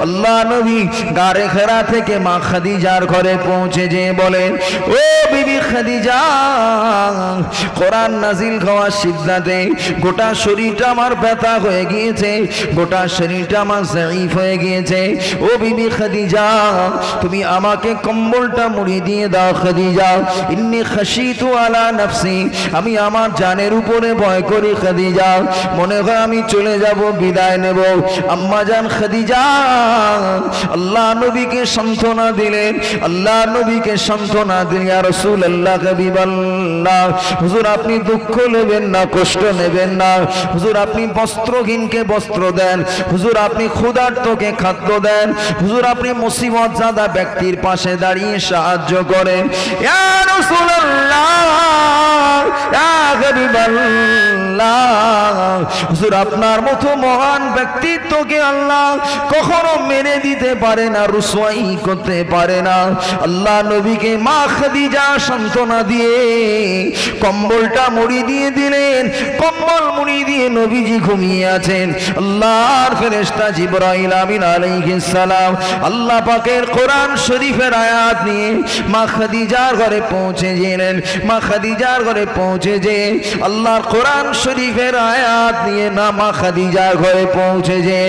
আল্লাহ নবী গারে খেরা থেকে মা খাদিজার ঘরে পৌঁছে যেয়ে বলেন, ও বিবি খাদিজা, কোরআন নাজিল হওয়ার সিজদাতে গোটা শরীরটা আমার ব্যথা হয়ে গিয়েছে, গোটা শরীরটা আমার যায়ীফ হয়ে গিয়েছে। ও বিবি খাদিজা, তুমি আমাকে কম্বলটা মুড়ি দিয়ে দাও। খাদিজা, ইন্নী খাশিতু আলা নাফসি, আমি আমার জানের উপরে ভয় করি। খাদিজা, মনে হয় আমি চলে যাব, বিদায় নেব। আম্মা জান খাদিজা আল্লাহ নবীকে সান্ত্বনা দিলেন, আল্লাহ নবীকে সান্ত্বনা দিলেন, ইয়া রাসূলুল্লাহ, হাবিবাল্লাহ, হুজুর আপনি দুঃখ নেবেন না, কষ্ট নেবেন না। হুজুর আপনি বস্ত্রহীনকে বস্ত্র দেন, হুজুর আপনি ক্ষুধার্তকে খাদ্য দেন, হুজুর আপনি মুসিবত জাদা ব্যক্তির পাশে দাঁড়িয়ে সাহায্য করেন। ইয়া রাসূলুল্লাহ, ইয়া হাবিবাল্লাহ, হুজুর আপনার মতো মহান ব্যক্তিত্বকে আল্লাহ কখনো মেনে দিতে পারে না, রুসওয়াই করতে পারে না। আল্লাহ নবীকে মা খাদিজা সান্ত্বনা দিয়ে কম্বলটা মুড়ি দিয়ে দিলেন। কম্বল মুড়ি দিয়ে নবীজি ঘুমিয়ে আছেন। আল্লাহর ফেরেশতা জিবরাইল আমিন আলাইহিস সালাম আল্লাহ পাকের কোরআন শরীফের আয়াত নিয়ে মা খাদিজার ঘরে পৌঁছে গেলেন। মা খাদিজার ঘরে পৌঁছে যে আল্লাহর কোরআন শরীফের আয়াত নিয়ে না মা খাদিজার ঘরে পৌঁছে যে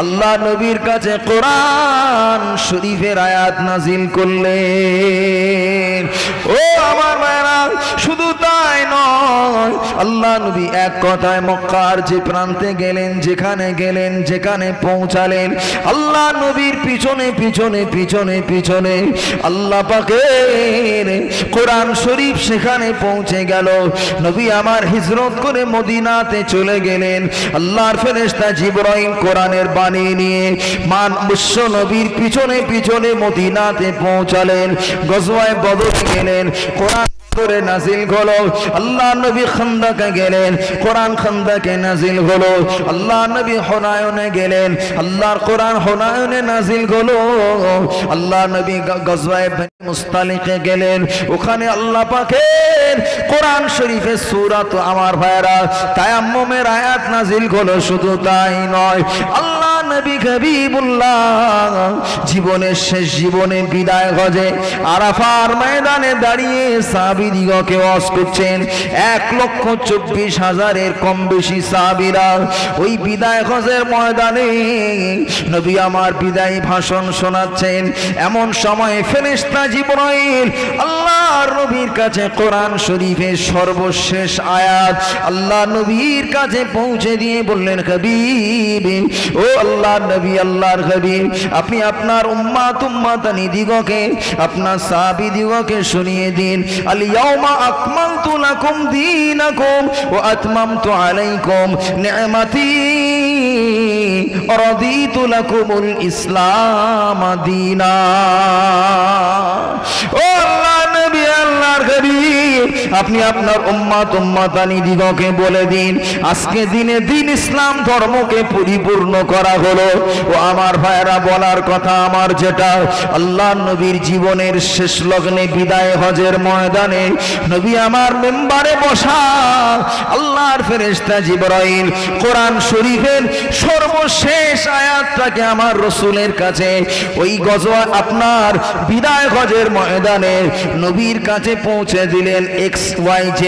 আল্লাহ নবীর কাছে কোরআন শরীফের আয়াত নাজিল করলেন। ও আমার মায়েরা, শুধু তাই নয়, আল্লাহ নবী এক কথায় মক্কার যে প্রান্তে গেলেন, যেখানে গেলেন, যেখানে পৌঁছালেন, আল্লাহ নবীর পিছনে পিছনে পিছনে পিছনে আল্লাহ পাকের কোরআন শরীফ সেখানে পৌঁছে গেল। নবী আমার হিজরত করে মদিনাতে চলে গেলেন। আল্লাহর ফেরেশতা জিবরাইল কোরআনের বাণী নিয়ে মান বিশ্ব নবীর পিছনে পিছনে মদিনাতে পৌঁছালেন। গজওয়ায়ে বদরে গেলেন, কোরআন করে নাজিল হলো। আল্লাহ নবী খান্দাকে গেলেন, কোরআন খান্দাকে নাজিল হলো। আল্লাহ নবী হুনায়নে গেলেন, আল্লাহর কোরআন হুনায়নে নাজিল হলো। আল্লাহ নবী গজওয়ায়ে বনি মুস্তালিকে গেলেন, ওখানে আল্লাহ পাকের কোরআন শরীফের সূরা, তো আমার ভাইরা তায়াম্মুমের আয়াত নাজিল হলো। শুধু তাই নয়, আল্লাহ নবী হাবিবুল্লাহ জীবনের শেষ জীবনে বিদায় হজে আরাফার ময়দানে দাঁড়িয়ে সাহাবীদিগকে ওয়াজ করছেন। 1,24,000 কম বেশি সাহাবীরা ওই বিদায় হজের ময়দানে নবী আমার বিদায়ী ভাষণ শোনাচ্ছেন। এমন সময় ফেরেশতা জিবরাইল আল্লাহর নবীর কাছে কোরআন শরীফের সর্বশেষ আয়াত আল্লাহ নবীর কাছে পৌঁছে দিয়ে বললেন, হাবিব, ও আল্লাহর নবী, আল্লাহর হাবিব, আপনি আপনার উম্মাতানি দিগকে, আপনার সাহাবী দিগকে শুনিয়ে দিন, আল ইয়াউমা আকমালতু লাকুম দীনাকুম ওয়া আতমামতু আলাইকুম নি'মাতি ওয়া রাদিতু লাকুমুল ইসলাম দীনা। ও আল্লাহর নবী, আল্লাহর হাবিব, আপনি আপনার উম্মাতানি দিগকে বলে দিন, আজকে দিনে দিন ইসলাম ধর্মকে পরিপূর্ণ করা হলো। ও আমার ভাইরা, বলার কথা আমার যেটা, আল্লাহর নবীর জীবনের শেষ লগ্নে বিদায় হজের ময়দানে নবী আমার মেম্বারে বসা আল্লাহর ফেরেশতা জিবরাইল কোরআন শরীফের সর্বশেষ আয়াতটাকে আমার রাসূলের কাছে ওই গজওয়া আপনার বিদায় হজের ময়দানে নবীর কাছে পৌঁছে দিলেন। XYZ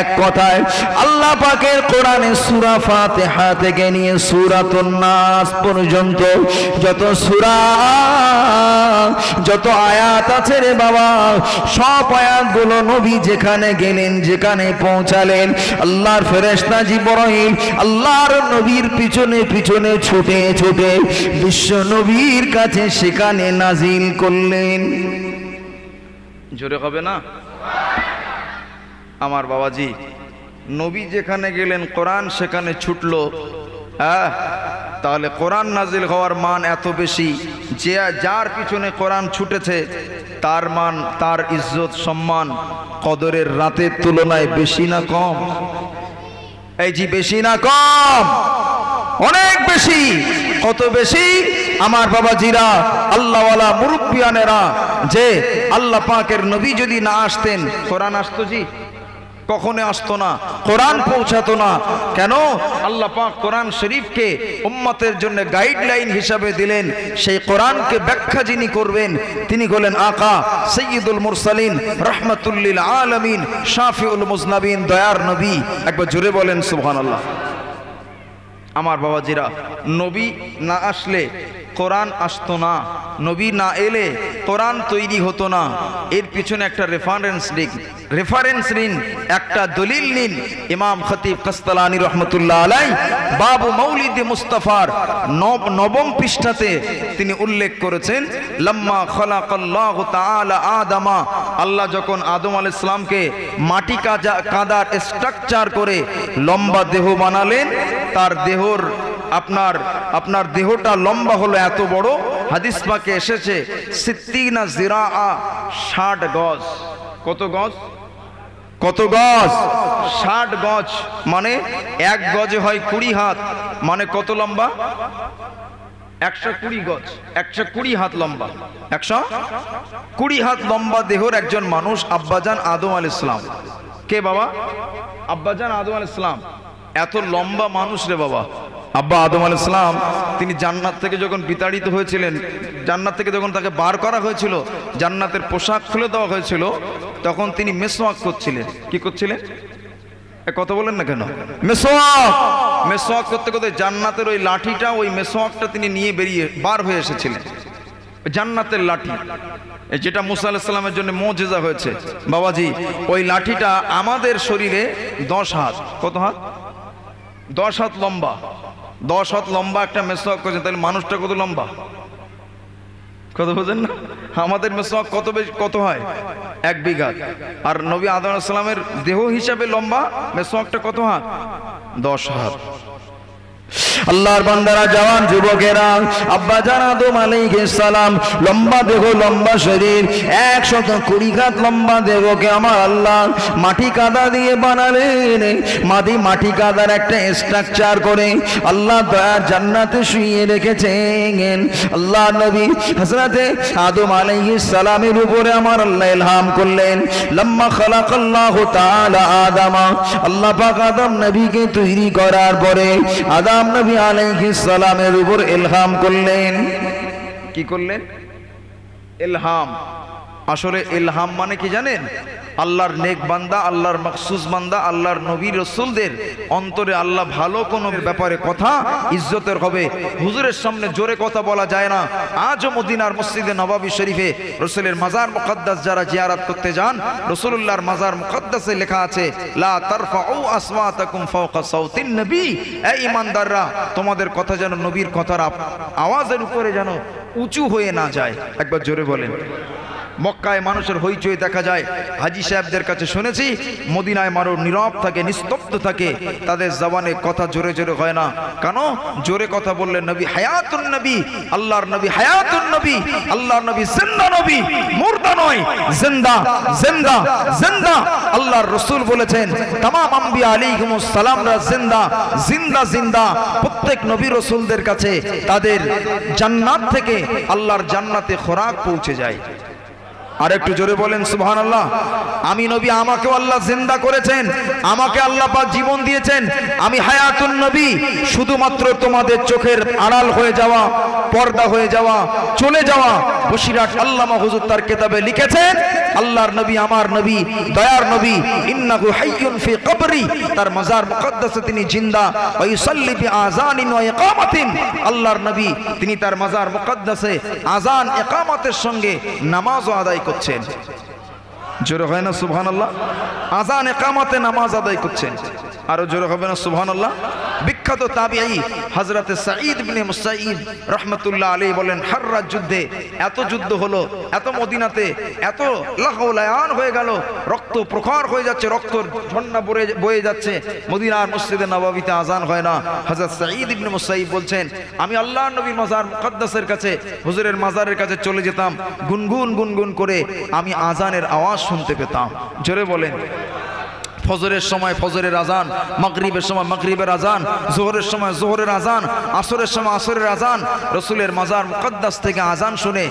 এক কথায় আল্লাহ পাকের কোরআনে সূরা ফাতিহা থেকে নিয়ে সূরাতুন নাস পর্যন্ত যত সূরা, যত আয়াত আছে রে বাবা, সব আয়াতগুলো নবী যেখানে গেলেন, যেখানে পৌঁছালেন, আল্লাহর ফেরেশতা জিবরাইল আল্লাহর নবীর পিছনে পিছনে ছুটে ছুটে বিশ্ব নবীর কাছে সেখানে নাজিল করলেন। জোরে হবে না আমার বাবাজি? নবী যেখানে গেলেন কোরআন সেখানে ছুটলো। তাহলে কোরআন নাজিল হওয়ার মান এত বেশি যে যার পিছনে কোরআন ছুটেছে তার মান, তার ইজ্জত সম্মান কদরের রাতের তুলনায় বেশি না কম? এই জি, বেশি না কম? অনেক বেশি। কত বেশি আমার বাবাজিরা, আল্লাহওয়ালা মুরব্বিয়ানেরা, যে আল্লাহ পাকের নবী যদি না আসতেন, কোরআন আসতো জি? কখনো আসতো না, কোরআন পৌঁছাতো না। কেন? আল্লাহ পাক কোরআন শরীফকে উম্মতের জন্য গাইডলাইন হিসাবে দিলেন। সেই কোরআনকে ব্যাখ্যা যিনি করবেন তিনি হলেন আকা সাইয়্যিদুল মুরসালিন রাহমাতুল লিল আলামিন শাফিউল মুজনাবিন, দয়ার নবী। একবার জোরে বলেন সুবহানাল্লাহ। আমার বাবাজিরা, নবী না আসলে কোরআন আসতো না, নবী না এলে কোরআন তৈরি হতো না। এর পিছনে একটা রেফারেন্স নিন, একটা দলিল নিন। ইমাম খতিব কাসতালানী রহমতুল্লাহ আলাই বাবু মৌলিদে মুস্তাফার 9 পৃষ্ঠাতে তিনি উল্লেখ করেছেন, লাম্মা খলাকাল্লাহু তাআলা আদামা, আল্লাহ যখন আদম আলাইহিস সালামকে মাটি কাদার স্ট্রাকচার করে লম্বা দেহ বানালেন, তার দেহর আপনার দেহটা লম্বা হলো এত বড়। হাদিস পাকে এসেছে 60 জিরাআ, 60 গজ। কত গজ? কত গজ? 60 গজ। মানে 1 গজে হয় 20 হাত, মানে কত লম্বা? 120 গজ, 120 হাত লম্বা। 120 হাত লম্বা দেহর একজন মানুষ আব্বাজান আদম আলাইহিস সালাম। কে বাবা? আব্বাজান আদম আলাইহিস সালাম। এত লম্বা মানুষ রে বাবা। আব্বা আদম আলাইহিস সালাম তিনি জান্নাত থেকে যখন বিতাড়িত হয়েছিলেন, জান্নাত থেকে যখন তাকে বার করা হয়েছিল, জান্নাতের পোশাক খুলে দেওয়া হয়েছিল, তখন তিনি মেসওয়াক করছিলেন। কি করছিলেন? কথা বলেন না কেন? মেসওয়াক করতে করতে জান্নাতের ওই লাঠিটা, ওই মেসওয়াকটা তিনি নিয়ে বেরিয়ে বার হয়ে এসেছিলেন। জান্নাতের লাঠি, যেটা মুসা আলাইহিস সালামের জন্য মুজিজা হয়েছে বাবাজি। ওই লাঠিটা আমাদের শরীরে 10 হাত। কত হাত? 10 হাত লম্বা। 10 হাত লম্বা একটা মেসওয়াক করেছেন, তাহলে মানুষটা কত লম্বা? কত বোঝেন না? আমাদের মেসওয়াক কত হয়? 1 বিঘা। আর নবী আদম আলাইহিস সালামের দেহ হিসাবে লম্বা মেসওয়াকটা কত হাত? 10 হাত। আল্লাহর বান্দারা, জওয়ান যুবকেরা, আব্বাজান আদম আলাইহিস সালাম লম্বা দেহ, লম্বা শরীর, 120 হাত লম্বা দেহকে আমার আল্লাহ মাটি কাদা দিয়ে বানালেন। মাটি কাদার একটা স্ট্রাকচার করে আল্লাহ দয়ার জান্নাতে শুইয়ে রেখেছেন। আল্লাহ নবী হযরতে আদম আলাইহিস সালামের উপরে আমার আল্লাহ ইলহাম করলেন। লাম্মা খালাকাল্লাহু তাআলা আদামা, আল্লাহ পাক আদম নবীকে তৈরি করার পরে আদম নবী আলাইহিস সালামের উপর ইলহাম করলেন। কি করলেন? ইলহাম। আসলে ইলহাম মানে কি জানেন? আল্লাহর নেক বান্দা, আল্লাহর মাখসুস বান্দা, আল্লাহর নবী রাসূলদের অন্তরে আল্লাহ ভালো কোনো ব্যাপারে কথা ইজ্জতের হবে। হুজুরের সামনে জোরে কথা বলা যায় না। আজও মদিনার মসজিদে নববী শরীফে রাসূলের মাজার মুকদ্দাস যারা জিয়ারত করতে যান, রাসূলুল্লাহর মাজার মুকদ্দাসে লেখা আছে, লা তারফাউ আসওয়াতাকুম ফাওকা সাউতিন নবী। এই ঈমানদাররা, তোমাদের কথা যেন নবীর কথার আওয়াজের উপরে যেন উঁচু হয়ে না যায়। একবার জোরে বলেন। মক্কায় মানুষের হইচই দেখা যায়, হাজী সাহেবদের কাছে শুনেছি মদিনায় মানুষ নীরব থাকে, নিস্তব্ধ থাকে, তাদের জবানে কথা জোরে জোরে হয় না। কেন? জোরে কথা বললে নবী হায়াতুন নবী, আল্লাহর নবী হায়াতুন নবী, আল্লাহর নবী জিন্দা নবী, মুর্দা নয়, জিন্দা জিন্দা জিন্দা। আল্লাহর রাসূল বলেছেন तमाम আম্বিয়া আলাইহিমুস সালামরা জিন্দা জিন্দা জিন্দা। প্রত্যেক নবী রাসূলদের কাছে তাদের জান্নাত থেকে আল্লাহর জান্নাতে খোরাক পৌঁছে যায়। আর একটু জোরে বলেন সুবহানাল্লাহ। আমি নবী, আমাকেও আল্লাহ জিন্দা করেছেন, আমাকে আল্লাহ পাক জীবন দিয়েছেন। আমি হায়াতুন নবী। শুধুমাত্র তোমাদের চোখের আড়াল হয়ে যাওয়া, পর্দা হয়ে যাওয়া, চলে যাওয়া। বসিরহাট আল্লামা হুজুর তার কিতাবে লিখেছেন, আল্লাহর নবী, আমার নবী, দয়ার নবী, ইন্নাহু হাইয়ুন ফি কবরি, তার মাজার মুকদ্দাসে তিনি জিন্দা। ওয়া ইসাল্লি বি আযানিন ওয়া ইকামাতিন, আল্লাহর নবী তিনি তার মাজার মুকদ্দাসে আযান ইকামতের সঙ্গে নামাজও আদায় করছেন। জোরে হয় না সুবহানাল্লাহ? আযান ইকামতে নামাজ আদায় করছেন। আরো জোরে হবে না সুবহানাল্লাহ? বিখ্যাত তাবিঈ হযরতে সাঈদ ইবনে মুসাইয়িব রাহমাতুল্লাহ আলাইহি বলেন, হাররাত যুদ্ধে এত যুদ্ধ হলো, এত মদিনাতে এত লাগাওলায়ান হয়ে গেল, রক্ত প্রখর হয়ে যাচ্ছে, রক্ত ঝর্ণা বয়ে যাচ্ছে, মদিনার মসজিদে নববীতে আযান হয় না। হযরত সাঈদ ইবনে মুসাইয়িব বলছেন, আমি আল্লাহর নবীর মাজার মুকদ্দাসের কাছে, হুজুরের মাজারের কাছে চলে যেতাম, গুনগুন গুনগুন করে আমি আযানের আওয়াজ শুনতে পেতাম। জোরে বলেন। ফজরের সময় ফজরের আজান, মাগরিবের সময় মাগরিবের আজান, জোহরের সময় জোহরের আজান, আসরের সময় আসরের আজান। রসুলের মাজার মুকদ্দাস থেকে আজান শুনে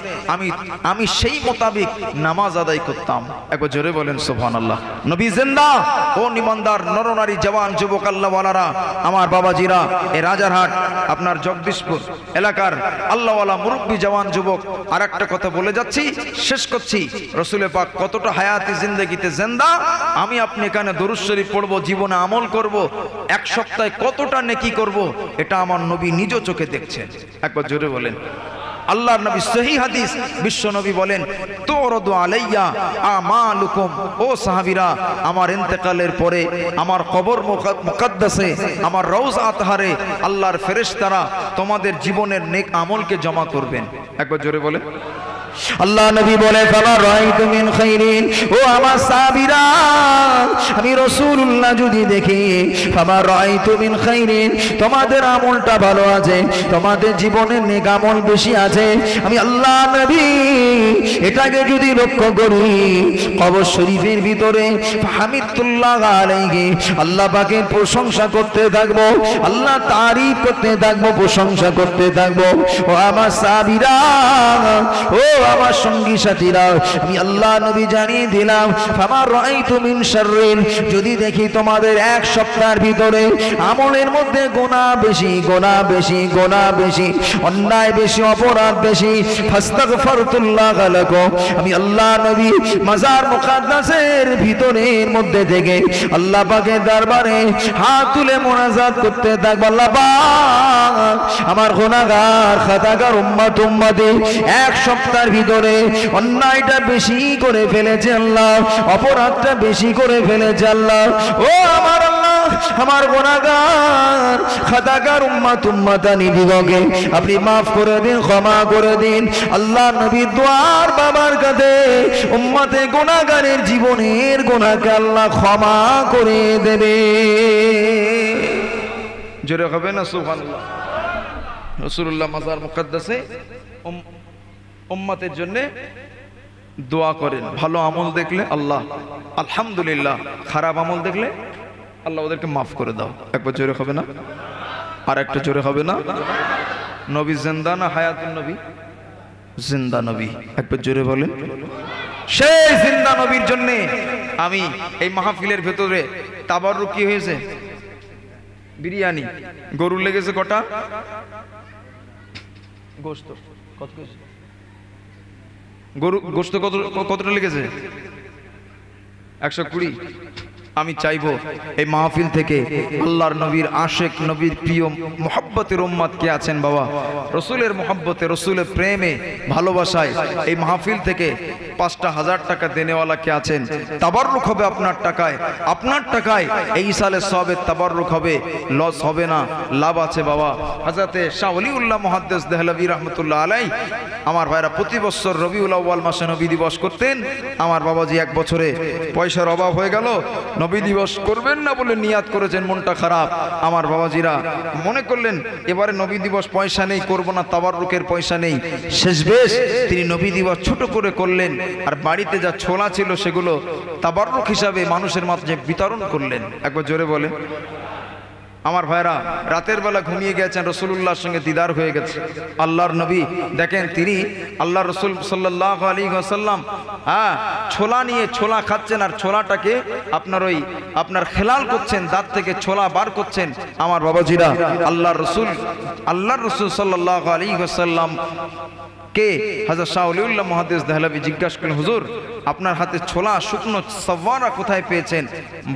আমি সেই মোতাবেক নামাজ আদায় করতাম। একবার জোরে বলেন সুবহানাল্লাহ। নবী জিন্দা। ও নিমন্দার নরনারী জওয়ান যুবক আল্লাহওয়ালারা, আমার বাবাজিরা, এই রাজারহাট আপনার জগদীশপুর এলাকার আল্লাহওয়ালা মুরব্বী জওয়ান যুবক, আর একটা কথা বলে যাচ্ছি, শেষ করছি। রসুলের পাক কতটা হায়াতি জিন্দেগিতে জিন্দা। আমি আপনি এখানে দরুদ শরীফ পড়বো, জীবনে আমল করব, এক সপ্তাহে কতটা নেকি করব, এটা আমার নবী নিজ চোখে দেখছেন। একবার জোরে বলেন। আল্লাহর নবী সহিহ হাদিস, বিশ্ব নবী বলেন, তুরদু আলাইয়া আমালুকুম। ও সাহাবীরা, আমার ইন্তেকালের পরে আমার কবর মুকদ্দাসে, আমার রওজা আতহারে আল্লাহর ফেরেশতারা তোমাদের জীবনের নেক আমলকে জমা করবেন। একবার জোরে বলে। আল্লাহ নবী বলে, ফামা রাআইতু মিন খাইরিন। ও আমার সাহাবীরা, আমি রাসূলুল্লাহ যদি দেখি, ফামা রাআইতু মিন খাইরিন, তোমাদের আমলটা ভালো আছে, তোমাদের জীবনে নেক আমল বেশি আছে, আমি আল্লাহ নবী এটাকে যদি লক্ষ্য করি, কবর শরীফের ভিতরে হামিদুল্লাহ আলাইহি, আল্লাহ পাকের প্রশংসা করতে থাকবো, আল্লাহ তারিফ করতে থাকবো, প্রশংসা করতে থাকবো। ও আমার সাহাবীরা, ও আমার সঙ্গী সাথীরা, আমি আল্লাহ নবী জানিয়ে দিলাম, ফামা রাআইতু মিন শাররিন, যদি দেখি তোমাদের এক সপ্তাহের ভিতরে আমলের মধ্যে গুনাহ বেশি, গুনাহ বেশি, গুনাহ বেশি, অন্যায় বেশি, অপরাধ বেশি, ফাস্তাগফিরুল্লাহ লাকুম, আমি আল্লাহ নবী মাজার মুকদ্দাসের ভিতরের মধ্যে থেকে আল্লাহ পাকের দরবারে হাত তুলে মুনাজাত করতে থাকবো, আল্লাহ পাক আমার গুনাহগার খাতাগার উম্মতি এক সপ্তাহের ভিতরে অন্যায়টা বেশি করে ফেলেছে আল্লাহ, অপরাধটা বেশি করে ফেলেছে আল্লাহ, ও আমার আল্লাহ, আমার গুনাহগার খাতাগার উম্মতানি দিগকে আপনি মাফ করে দিন, ক্ষমা করে দিন। আল্লাহ নবী দোয়ার বাবার কাছে উম্মতে গুনাহগারের জীবনের গুনাহকে আল্লাহ ক্ষমা করে দেবে। জোরে হবে না সুবহানাল্লাহ। রাসূলুল্লাহ মাজার মুকদ্দাসে উম্মতের জন্য দোয়া করেন। ভালো আমল দেখলে আল্লাহ আলহামদুলিল্লাহ, খারাপ আমল দেখলে আল্লাহ ওদেরকে মাফ করে দাও। একবার জোরে হবে না? আর একটা জোরে হবে না? নবী জিন্দা না হায়াতুন নবী? জিন্দা নবী। একবার জোরে বলেন। সেই জিন্দা নবীর জন্য আমি এই মাহফিলের ভেতরে তাবাররুক কি হয়েছে? বিরিয়ানি। গরুর লেগেছে কটা? গোশত কত কেজি? গরু গোশত কতটা লেগেছে? 120। আমি চাইবো এই মাহফিল থেকে আল্লাহর নবীর আশেক, নবীর প্রিয় মুহাব্বতের উম্মত কে আছেন বাবা, রসুলের মুহাব্বতে, রসুলের প্রেমে, ভালোবাসায় এই মাহফিল থেকে 5,000 টাকা দেনেওয়ালা কে আছেন? তাবাররুক হবে আপনার টাকায়, আপনার টাকায় এই সালের সবের তাবাররুক হবে, লস হবে না, লাভ আছে বাবা। হযরতে শাহ ওলিউল্লাহ মুহাদ্দিস দেহলভী রাহমাতুল্লাহ আলাইহি, আমার ভাইরা প্রতি বছর রবিউল আউয়াল মাসে নবী দিবস করতেন। আমার বাবাজি এক বছরে পয়সার অভাব হয়ে গেল, নবী দিবস করবেন না বলে নিয়াত করেছেন, মনটা খারাপ। আমার বাবাজিরা মনে করলেন এবারে নবী দিবস পয়সা নেই, করব না, তাবাররুকের পয়সা নেই। শেষবেশ তিনি নবী দিবস ছোট করে করলেন, আর বাড়িতে যা ছোলা ছিল সেগুলো তাবাররুক হিসাবে মানুষের মাঝে বিতরণ করলেন। একবার জোরে বলে। আমার ভাইরা রাতের বেলা ঘুমিয়ে গেছেন, রাসূলুল্লাহর সঙ্গে দিদার হয়ে গেছে। আল্লাহর নবী দেখেন, তিনি আল্লাহ রাসূল সাল্লাল্লাহু আলাইহি ওয়াসাল্লাম ছোলা নিয়ে ছোলা খাচ্ছেন, আর ছোলাটাকে আপনার খেলাল করছেন, দাঁত থেকে ছোলা বার করছেন। আমার বাবাজিরা আল্লাহর রাসূল সাল্লাল্লাহু আলাইহি ওয়াসাল্লাম কে হযরত শাহ ওলিউল্লাহ মুহাদ্দিস দেহলভী জিজ্ঞাসা করলেন, হুজুর আপনার হাতে ছোলা শুকনো সাওয়ারা কোথায় পেয়েছেন?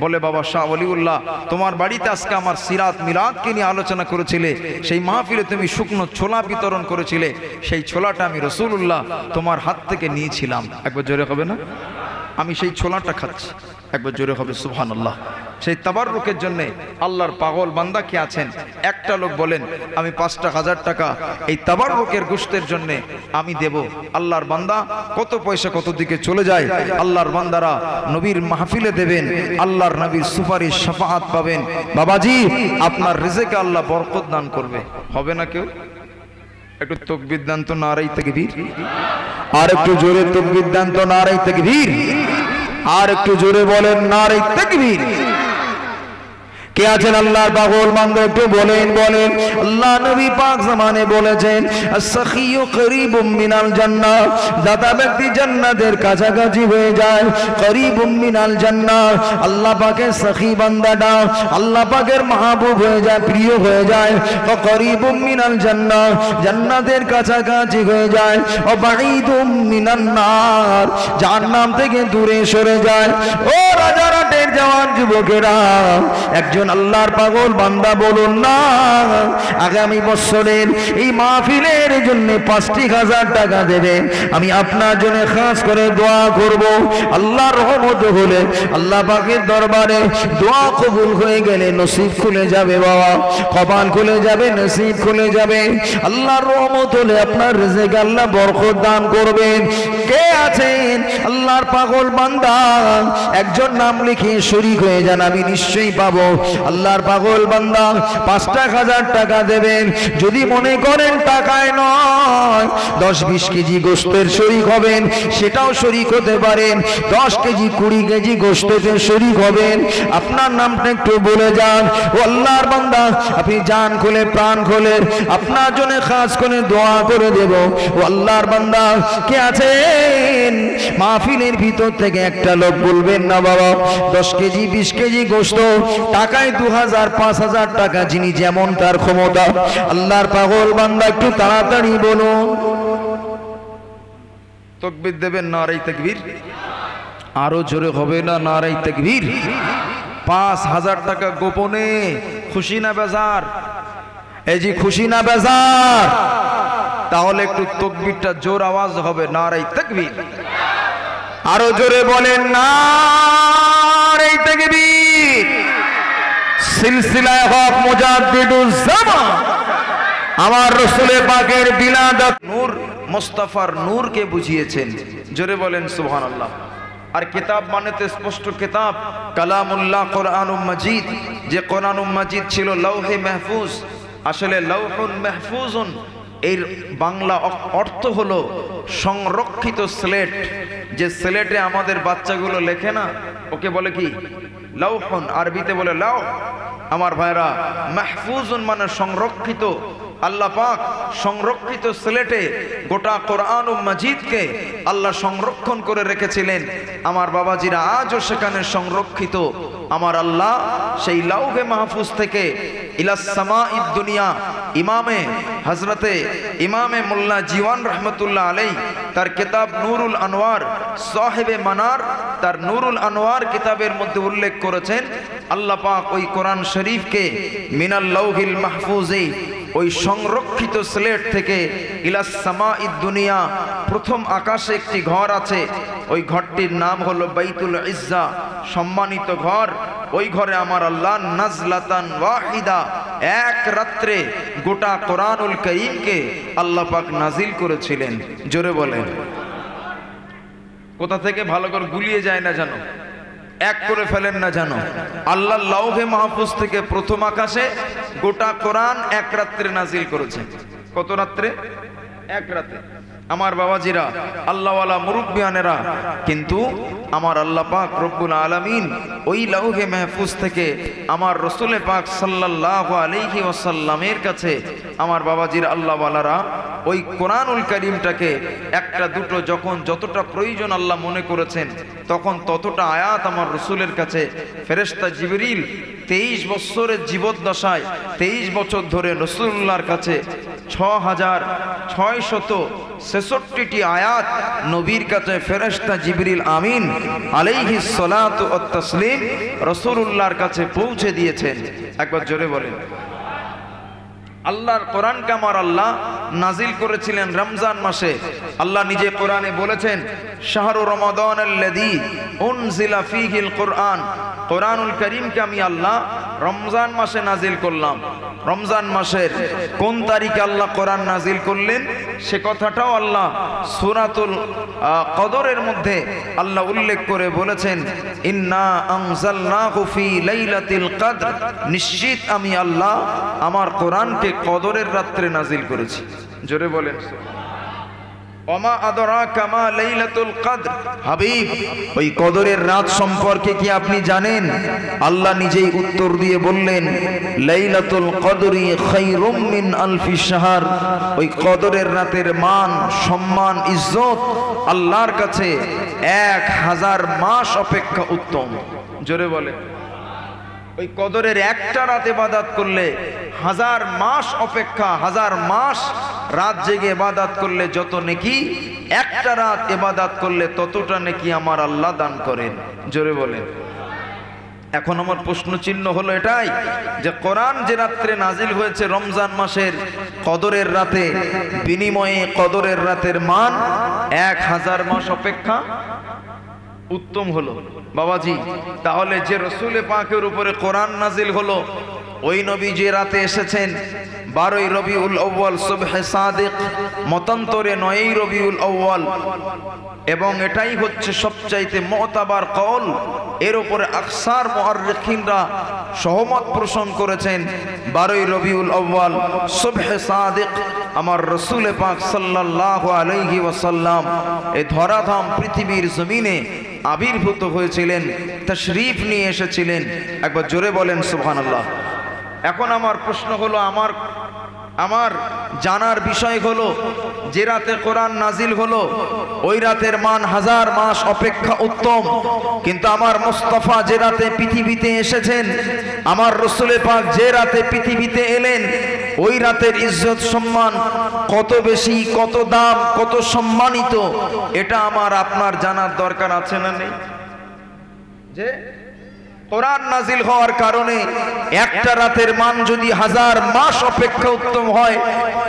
বলে, বাবা শাহ ওলিউল্লাহ, তোমার বাড়িতে আজকে আমার সিরাত মিলাদকে নিয়ে আলোচনা করেছিলে, সেই মাহফিলে তুমি শুকনো ছোলা বিতরণ করেছিলে, সেই ছোলাটা আমি রাসূলুল্লাহ তোমার হাত থেকে নিয়েছিলাম। একবার জোরে হবে না? আমি সেই ছোলাটা খাচ্ছি। একবার জোরে হবে সুবহানাল্লাহ। সেই তাবাররুকের জন্য আল্লাহর পাগল বান্দা কি আছেন? একটা লোক বলেন, আমি 5,000 টাকা এই তাবাররুকের গোশতের জন্য আমি দেব। আল্লাহর বান্দা কত পয়সা কত দিকে চলে যায়। আল্লাহর বান্দারা নবীর মাহফিলে দেবেন, আল্লাহর নবীর সুপারিশ শাফাআত পাবেন। বাবাজি আপনার রিজেকে আল্লাহ বরকত দান করবে। হবে না কেউ? একটু তাকবীর দান তো, নারায়ে তাকবীর। আর একটু জোরে তাকবীর দান তো, নারায়ে তাকবীর। আর একটু জোরে বলেন নারায়ে তাকবীর। কে আছেন আল্লাহর পাগল বান্দা একটু বলেন বলেন। আল্লাহ নবী পাক জামানে বলেছেন আস-সাখিয়ু করিবুম মিনাল জান্নাহ, দাতা ব্যক্তি জান্নাতের কাছাকাছি হয়ে যায়। করিবুম মিনাল জান্নাহ, আল্লাহ পাকের সাখী বান্দাটা আল্লাহ পাকের মাহবুব হয়ে যায়, প্রিয় হয়ে যায়। করিবুম মিনাল জান্নাহ, জান্নাতের কাছাকাছি হয়ে যায়। ও বাঈদুম মিনান নার, জাহান্নাম থেকে দূরে সরে যায়। ও রাজারহাটের জওয়ান যুবকেরা, একজন আল্লাহর পাগল বান্দা বলুন না আগামী বছরের এই মাহফিলের জন্য ৫০০০ টাকা দেবেন। আমি আপনার জন্য খাস করে দোয়া করব। আল্লাহর রহমত হলে আল্লাহ পাকের দরবারে দোয়া কবুল হয়ে গেলে নসিব খুলে যাবে বাবা, কপাল খুলে যাবে, নসিব খুলে যাবে। আল্লাহর রহমত হলে আপনার রিজিক আল্লাহ বরকত দান করবেন। কে আছেন আল্লাহর পাগল বান্দা একজন নাম লিখে শরীক হয়ে যান, আমি নিশ্চয়ই পাবো। আল্লাহর পাগল বান্দা ৫০০০ টাকা দেবেন। যদি মনে করেন টাকায় নয় ১০-২০ কেজি গোশতের শরীক হবেন, সেটাও শরীক হতে পারেন। ১০ কেজি ২০ কেজি গোশতের শরীক হবেন। আপনার নামটা একটু বলে যান। ও আল্লাহর বান্দা, আপনি জান খুলে প্রাণ খুলে আপনার জন্য খাস করে দোয়া করে দেব। ও আল্লাহর বান্দা, কে আছেন মাহফিলের ভিতর থেকে একটা লোক বলবেন না বাবা ১০ কেজি ২০ কেজি গোশত টাকায় ২০০০-৫০০০ টাকা, যিনি যেমন তার ক্ষমতা। আল্লাহর পাগল বান্দা একটু তাড়াতাড়ি বলুন। তাকবীর দেবেন, নারে তাকবীর। আরো জোরে হবে না নারে তাকবীর। ৫০০০ টাকা গোপনে, খুশি না বেজার? এই যে খুশি না বেজার? তাহলে একটু তাকবীরটা জোর আওয়াজ হবে, নারে তাকবীর। আরো জোরে বলেন নারে তাকবীর। সিলসিলায়ে হক মুজাদ্দিদুজ জামান আমার রাসূল পাকের বিলাদত নূর মুস্তাফার নূরকে বুঝিয়েছেন। জোরে বলেন সুবহানাল্লাহ। আর কিতাব মানে তো স্পষ্ট কিতাব কালামুল্লাহ কোরআনুল মাজিদ। যে কোরআনুল মাজিদ ছিল লৌহে মাহফুজ, আসলে লৌহুন মাহফুজুন এর বাংলা অর্থ হলো সংরক্ষিত স্লেট। যে স্লেটে আমাদের বাচ্চাগুলো লেখে না, ওকে বলে কি? লৌহুন, আরবিতে বলে লৌহ। আমার ভাইরা, মাহফুজুন মানে সংরক্ষিত। আল্লাহ পাক সংরক্ষিত স্লেটে গোটা কোরআনুল মাজিদকে আল্লাহ সংরক্ষণ করে রেখেছিলেন। আমার বাবাজিরা আজও সেখানে সংরক্ষিত। আমার আল্লাহ সেই লাউহে মাহফুজ থেকে ইলাস সামাঈদ দুনিয়া ইমামে হযরতে ইমামে মোল্লা জীওয়ান রহমতুল্লাহ আলাই তার কিতাব নূরুল আনোয়ার সাহেবে মানার তার নূরুল আনোয়ার কিতাবের মধ্যে উল্লেখ করেছেন আল্লাহ পাক ওই কোরআন শরীফকে মিনাল লাউহিল মাহফুজে ওই সংরক্ষিত স্লেট থেকে ইলাস সামাঈদ দুনিয়া প্রথম আকাশে একটি ঘর আছে। ওই ঘরটির নাম হলো বাইতুল ইজ্জা, সম্মানিত ঘর। ওই ঘরে আমার আল্লাহ নাজলাতান ওয়াহিদা, এক রাত্রে গোটা কোরআনুল কারীমকে আল্লাহ পাক নাজিল করেছিলেন। জোরে বলেন। কোথা থেকে ভালো করে গুলিয়ে যায় না জানো, এক করে ফেলেন না জানো। আল্লাহ লাউহে মাহফুজ থেকে প্রথম আকাশে গোটা কোরআন এক রাত্রে নাজিল করেছে। কত রাত্রে? এক রাতে। আমার বাবাজিরা, আল্লাহওয়ালা মুরব্বিয়ানেরা, কিন্তু আমার আল্লাহ পাক রব্বুল আলামিন ওই লাউহে মাহফুজ থেকে আমার রাসূল পাক সাল্লাল্লাহু আলাইহি ওয়াসাল্লামের কাছে আমার বাবাজির আল্লাহওয়ালারা ওই কোরআনুল কারীমটাকে একটা দুটো যখন যতটা প্রয়োজন আল্লাহ মনে করেছেন তখন ততটা আয়াত আমার রাসূলের কাছে ফেরেশতা জিবরিল 23 বছরের জীবদ্দশায় 23 বছর ধরে রাসূলুল্লাহর কাছে 6666টি আয়াত নবীর কাছে ফেরেশতা জিবরিল আমিন আলাইহিস সালাতু ওয়াত তাসলিম রাসূলুল্লাহর কাছে পৌঁছে দিয়েছেন। একবার জোরে বলেন। আল্লাহর কোরআনকে আমার আল্লাহ নাজিল করেছিলেন রমজান মাসে। আল্লাহ নিজে কোরআনে বলেছেন শাহরু রমাদানাল্লাযী উনজিলা ফীহিল কোরআন, কোরআনুল কারীমকে আমি আল্লাহ রমজান মাসে নাজিল করলাম। রমজান মাসের কোন তারিখে আল্লাহ কোরআন নাজিল করলেন সে কথাটাও আল্লাহ সূরাতুল কদরের মধ্যে আল্লাহ উল্লেখ করে বলেছেন ইন্না আনজালনাহু ফী লাইলাতিল কদর, নিশ্চিত আমি আল্লাহ আমার কোরআনকে কদরের রাত্রে নাজিল করেছি। জোরে বলেন। ওমা আদরাকা মা লাইলাতুল কদর, হাবিব ওই কদরের রাত সম্পর্কে কি আপনি জানেন? আল্লাহ নিজেই উত্তর দিয়ে বললেন, লাইলাতুল কদরি খায়রুম মিন আলফি শাহর। ওই কদরের রাতের মান, সম্মান, ইজ্জত আল্লাহর কাছে 1000 মাস অপেক্ষা উত্তম। জোরে বলে। ওই কদরের একটা রাত ইবাদত করলে 1000 মাস অপেক্ষা, 1000 মাস রাত জেগে ইবাদত করলে যত নেকি, একটা রাত ইবাদত করলে ততটা নেকি আমার আল্লাহ দান করেন। জোরে বলেন। এখন আমার প্রশ্ন চিহ্ন হলো এটাই যে কোরআন যে রাত্রে নাজিল হয়েছে রমজান মাসের কদরের রাতে, বিনিময়ে কদরের রাতের মান 1000 মাস অপেক্ষা উত্তম হলো। বাবাজি, তাহলে যে রসুলে পাকের উপরে কোরআন নাজিল হলো, ওই নবী যে রাতে এসেছেন 12ই রবিউল আউয়াল সুবহে সাদিক, মতান্তরে 9ই রবিউল আউয়াল, এবং এটাই হচ্ছে সবচাইতে মুতাবার কওল। এর উপরে আকসার মুআররিখিনরা সহমত পোষণ করেছেন 12ই রবিউল আউয়াল সুবহে সাদিক আমার রসুলে পাক সাল্লাল্লাহু আলাইহি ওয়াসাল্লাম এই ধরাধাম পৃথিবীর জমিনে আবির্ভূত হয়েছিলেন, তাশরীফ নিয়ে এসেছিলেন। একবার জোরে বলেন সুবহানাল্লাহ। এখন আমার প্রশ্ন হলো, আমার জানার বিষয় হলো, যে রাতে কোরআন নাজিল হলো ওই রাতের মান 1000 মাস অপেক্ষা উত্তম, কিন্তু আমার মুস্তাফা যে রাতে পৃথিবীতে এসেছেন, আমার রসুলে পাক যে রাতে পৃথিবীতে এলেন, ওই রাতের ইজ্জত সম্মান কত বেশি, কত দাম, কত সম্মানিত, এটা আমার আপনার জানার দরকার আছে না নেই? যে কোরআন নাজিল হওয়ার কারণে একটা রাতের মান যদি 1000 মাস অপেক্ষা উত্তম হয়,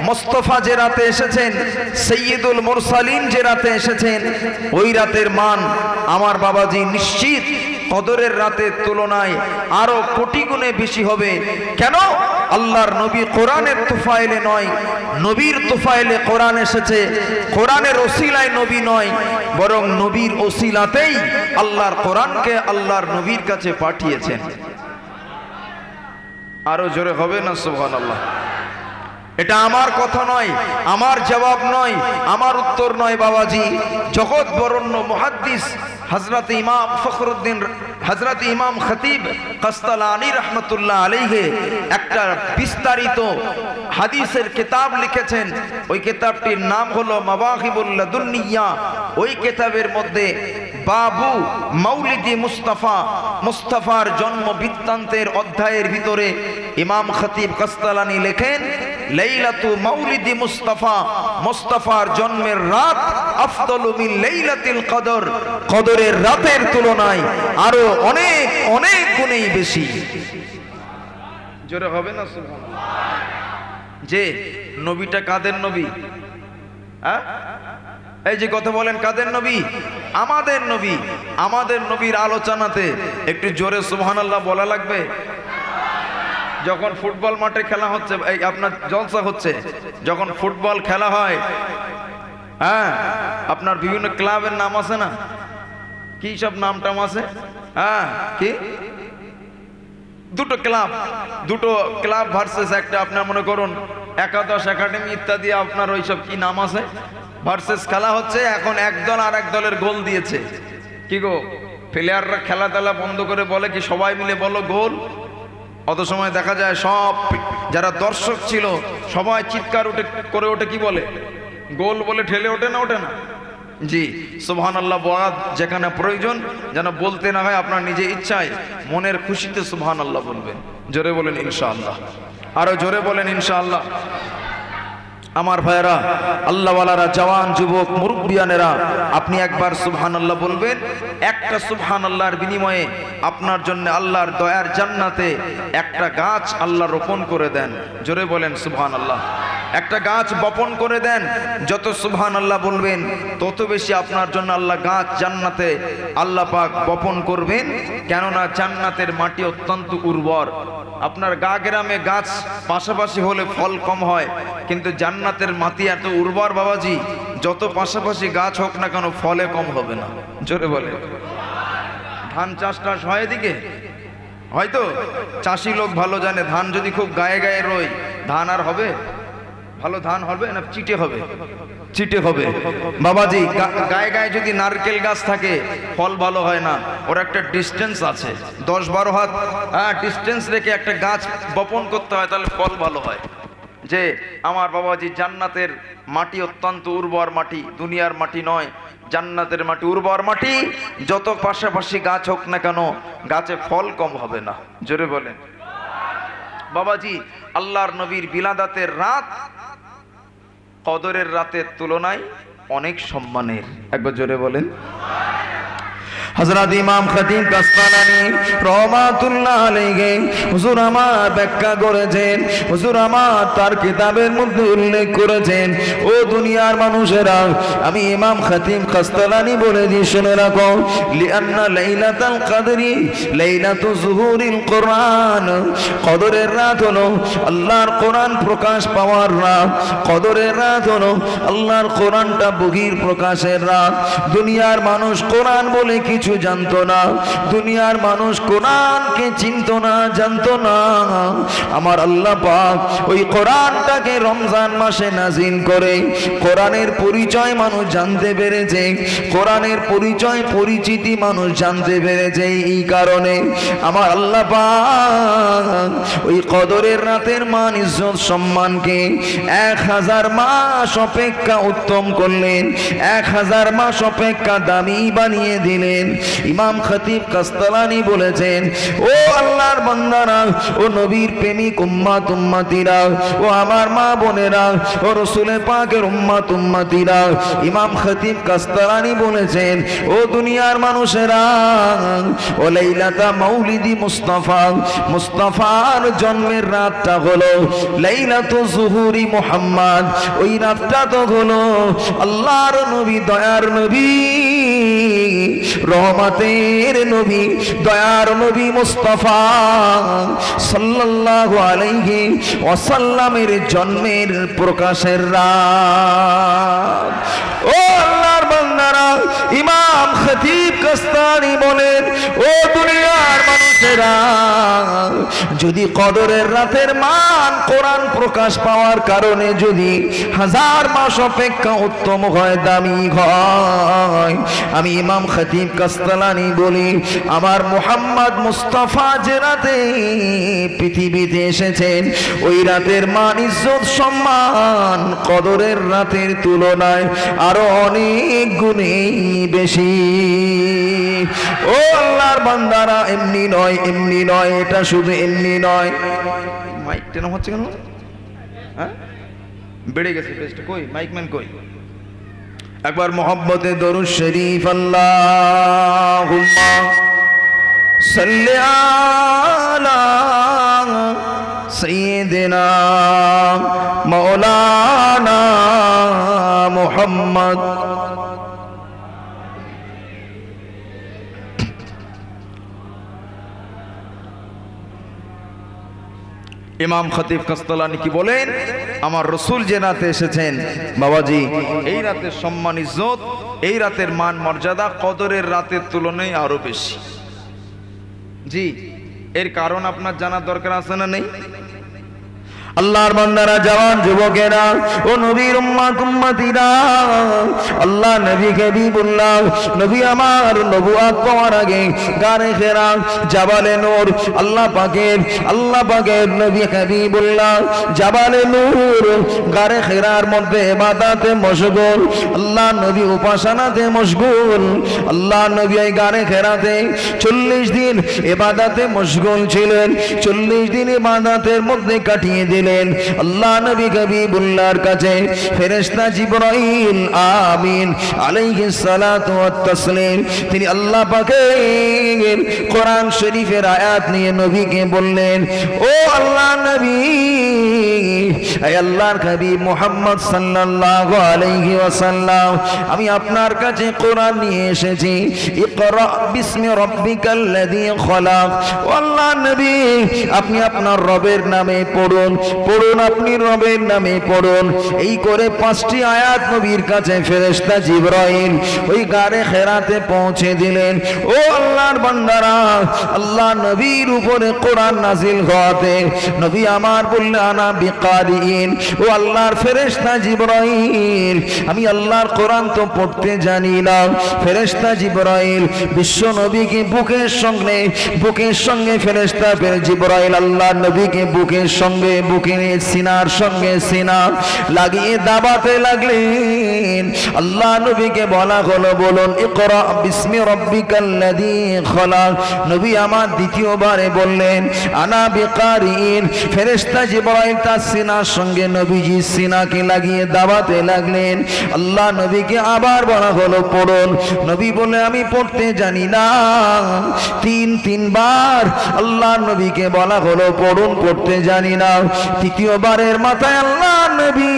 মুস্তাফা যে রাতে এসেছেন, সাইয়্যিদুল মুরসালিন যে রাতে এসেছেন, ওই রাতের মান আমার বাবাজি নিশ্চিত কদরের রাতের তুলনায় আরো কোটি গুণে বেশি হবে। কেন? আল্লাহর নবী কোরআনের তুফাইলে নয়, নবীর তুফাইলে কোরআন এসেছে। কোরআনের ওসিলায় নবী নয়, বরং নবীর ওসিলাতেই আল্লাহর কোরআনকে আল্লাহর নবীর কাছে পাঠিয়েছেন। আরো জোরে হবে না সুবহানাল্লাহ? এটা আমার কথা নয়, আমার জবাব নয়, আমার উত্তর নয় বাবাজি। জগৎ বরণ্য মুহাদ্দিস হযরত ইমাম ফখরুদ্দিন, হযরত ইমাম খতিব কাসতালানী রাহমাতুল্লাহ আলাইহি একটা বিস্তারিত হাদিসের কিতাব লিখেছেন। ওই কিতাবটির নাম হলো মাওয়াহিবুল লাদুন্নিয়া। ওই কিতাবের মধ্যে বাবু মাউলিদি মুস্তাফা, মুস্তাফার জন্ম বৃত্তান্তের অধ্যায়ের ভিতরে ইমাম খতিব কাসতালানী লেখেন, লাইলাতু মাউলিদি মুস্তাফা, মুস্তাফার জন্মের রাত আফদলু মিন লাইলাতিল কদর, কদরের রাতের তুলনায় আরো অনেক অনেক গুণেই বেশি। জোরে হবে না সুবহানাল্লাহ? যে নবীটা কাদের নবী? এই যে কথা বলেন কাদের নবী? আমাদের নবী। আমাদের নবীর আলোচনাতে একটু জোরে সুবহানাল্লাহ বলা লাগবে। যখন ফুটবল মাঠে খেলা হচ্ছে, এই আপনার জলসা হচ্ছে, যখন ফুটবল খেলা হয়, হ্যাঁ, আপনার বিভিন্ন ক্লাবের নাম আছে না? কি সব নাম টাম আছে? হ্যাঁ, কি দুটো ক্লাব ভার্সেস একটা, আপনার মনে করুন একাদশ একাডেমি ইত্যাদি, আপনার ওইসব কি নাম আছে, ভার্সেস খেলা হচ্ছে। এখন এক দল আর এক দলের গোল দিয়েছে। কি গো, প্লেয়াররা খেলা তেলা বন্ধ করে বলে কি সবাই মিলে বলো গোল। অত সময় দেখা যায় সব যারা দর্শক ছিল সবাই চিৎকার করে ওঠে, কি বলে? গোল বলে ঠেলে ওঠে না, ওঠে না? জি সুবহানাল্লাহ। বয়াত যেখানে প্রয়োজন যেন বলতে না হয়, আপনার নিজে ইচ্ছায় মনের খুশিতে সুবহানাল্লাহ বলবেন। জোরে বলেন ইনশাআল্লাহ, আরো জোরে বলেন ইনশাআল্লাহ। আমার ভাইয়েরা, আল্লাহওয়ালারা, জওয়ান যুবক মুরব্বিয়ানেরা, আপনি একবার সুবহানাল্লাহ বলবেন। একটা সুবহানাল্লাহর বিনিময়ে আপনার জন্য আল্লাহর দয়ার জান্নাতে একটা গাছ আল্লাহ রোপণ করে দেন। জোরে বলেন সুবহানাল্লাহ। একটা গাছ বপন করে দেন। যত সুবহানাল্লাহ বলবেন তত বেশি আপনার জন্য আল্লাহ গাছ জান্নাতে আল্লাহ পাক বপন করবেন। কেননা জান্নাতের মাটি অত্যন্ত উর্বর। আপনার গা গ্রামে গাছ পাশাপাশি হলে ফল কম হয়, কিন্তু জান্নাতের মাটি এত উর্বর বাবাজি, যত পাশাপাশি গাছ হোক না কেন ফলে কম হবে না। জোরে বলে। ধান চাষটা হয় এদিকে, হয়তো চাষি লোক ভালো জানে, ধান যদি খুব গায়ে গায়ে রয় ধান আর হবে? ভালো ধান হবে না চিটে হবে? চিটে হবে। বাবাজি গায়ে গায়ে যদি নারকেল গাছ থাকে ফল ভালো হয় না, ওর একটা ডিস্টেন্স আছে, 10-12 হাত ডিস্টেন্স রেখে একটা গাছ বপন করতে হয়, তাহলে ফল ভালো হয়। যে আমার বাবাজি জান্নাতের মাটি অত্যন্ত উর্বর মাটি, দুনিয়ার মাটি নয়, জান্নাতের মাটি উর্বর মাটি। যত পাশাপাশি গাছ হোক না কেন গাছে ফল কম হবে না। জোরে বলেন বাবাজি। আল্লাহর নবীর বিলাদাতের রাত কদরের রাতের তুলনায় অনেক সম্মানের। একবার জোরে বলেন। হযরত ইমাম খতিব কাসতালানী রহমাতুল্লাহ আলাইহি হুজুর আমার ব্যাখ্যা করেছেন, হুজুর আমার তার কিতাবের মধ্যে উল্লেখ করেছেন, ও দুনিয়ার মানুষেরা আমি ইমাম খতিব কাসতালানী বলে দিই শুনে রাখো, লিআন্না লাইলাতুল কদরি লাইলাতু যুহুরিল কোরআন। কদরের রাত হলো আল্লাহর কোরআন প্রকাশ পাওয়ার রাত। কদরের রাত হলো আল্লাহর কোরআনটা বহির প্রকাশের রাত। দুনিয়ার মানুষ কোরআন বলে কিছু জানতো না, দুনিয়ার মানুষ কোরআনকে চিনতো না, জানতো না। আমার আল্লাহ পাক ওই কোরআনটাকে রমজান মাসে নাজিল করে কোরআনের পরিচয় মানুষ জানতে পেরেছে, কোরআনের পরিচয় পরিচিতি মানুষ জানতে পেরেছে। এই কারণে আমার আল্লাহ পাক ওই কদরের রাতের মান ইজ্জত সম্মানকে 1000 মাস অপেক্ষা উত্তম করলেন, 1000 মাস অপেক্ষা দামি বানিয়ে দিলেন। ইমাম খতিব কাসতালানী বলেছেন, ও আল্লাহর বান্দারা, ও নবীর প্রেমিক উম্মত উম্মতিরা, ও আমার মা বোনেরা, ও রাসূল পাকের উম্মত উম্মতিরা, ইমাম খতিব কাসতালানী বলেছেন, ও দুনিয়ার মানুষেরা, ও লাইলাতা মাউলিদি মুস্তাফা, মুস্তাফার জন্মের রাতটা হলো লাইলাতু যুহুরি মুহাম্মদ। ওই রাতটা তো হলো আল্লাহর নবী, দয়ার নবী, রহমতের নবী, দয়ার নবী মুস্তাফা সাল্লাল্লাহু আলাইহি ওয়াসাল্লামের জন্মের প্রকাশের রাত। ও আল্লাহর বান্দারা, ইমাম খতিব কাসতালানী বলেন, ও দুনিয়ার মানুষেরা, যদি কদরের রাতের মান কোরআন প্রকাশ পাওয়ার কারণে যদি 1000 মাস অপেক্ষা উত্তম হয়, দামি হয়, আমি ইমাম খতিব কাসতালানী বলি, আমার মুহাম্মদ মুস্তাফা যে রাতে পৃথিবীতে এসেছেন ওই রাতের মান ইজ্জত সম্মান কদরের রাতের তুলনায় আরো অনেক গুণে বেশি। ও আল্লাহর বান্দারা, এমনি নয়, এমনি নয়, এটা শুধু এমনি নয়। মাইক টেন হচ্ছে কেন? হ্যাঁ, বেড়ে গেছে পেজটা। কই মাইকম্যান কই? একবার মোহাম্মতে দরুদ শরীফ আল্লাহুম্মা সাল্লি আলা সাইয়্যিদিনা মাওলানা মুহাম্মদ। ইমাম খতিব কাসতালানী কি বলেন, আমার রসুল যে রাতে এসেছেন বাবাজি, এই রাতের সম্মান ইজ্জত, এই রাতের মান মর্যাদা কদরের রাতের তুলনায় আরো বেশি। জি, এর কারণ আপনার জানার দরকার আছে না নেই? আল্লাহর বান্দারা, জওয়ান যুবকেরা, ও নবীর উম্মত উম্মতিরা, আল্লাহ নবী হাবিবুল্লাহ, নবী আমার নবুয়ত পাওয়ার আগে গারে হেরা, জাবালে নূর, আল্লাহ পাকের নবী হাবিবুল্লাহ জাবালে নূর গারে হেরার মধ্যে ইবাদতে মশগুল, আল্লাহ নবী উপাসনাতে মশগুল। আল্লাহ নবী এই গারে হেরাতে 40 দিন ইবাদতে মশগুল ছিলেন, 40 দিন ইবাদতের মধ্যে কাটিয়ে দিলেন। আল্লাহ নবী হাবিবুল্লাহর কাছে ফেরেশতা জিবরাইল আমিন আলাইহিস সালাতু ওয়াত তাসলিম, তিনি আল্লাহ পাকের কোরআন শরীফের আয়াত নিয়ে নবীকে বললেন, ও আল্লাহ নবী, হে আল্লাহর হাবিব মুহাম্মদ সাল্লাল্লাহু আলাইহি ওয়াসাল্লাম, আমি আপনার কাছে কোরআন নিয়ে এসেছি, ইকরা বিসমি রাব্বিকাল্লাযী খলাক। ও আল্লাহ নবী, আপনি আপনার রবের নামে পড়ুন। পড়ুন আপনি রবের নামে পড়ুন। এই করে 5টি আয়াত নবীর কাছে ফেরেশতা জিবরাইল ওই গারে হেরাতে পৌঁছে দিলেন। ও আল্লাহর বান্দারা, আল্লাহ নবীর উপরে কোরআন নাজিল হওয়াতে নবী আমার বললেন আনা বিকারিন, ও আল্লাহর ফেরেশতা জিবরাইল আমি আল্লাহর কোরআন তো পড়তে জানি না। ফেরেশতা জিবরাইল বিশ্ব নবীকে বুকের সঙ্গে ফেরেশতা জিবরাইল আল্লাহ নবীকে বুকের সঙ্গে সিনার সঙ্গে সিনা লাগিয়ে দাবাতে লাগলেন। আল্লাহ নবীকে বলা হলো বলুন ইকরা বিসমি রাব্বিকাল্লাযী খলাক। নবী আমার দ্বিতীয়বারে বললেন আনা বিকারিন। ফেরেশতা জিবরাইল তার সিনার সঙ্গে নবীজি সিনাকে লাগিয়ে দাবাতে লাগলেন। আল্লাহ নবীকে আবার বলা হলো পড়ুন। নবী বলে আমি পড়তে জানি না। তিনবার আল্লাহ নবীকে বলা হলো পড়ুন, পড়তে জানি না। তৃতীয়বারের মাথায় আল্লাহ নবী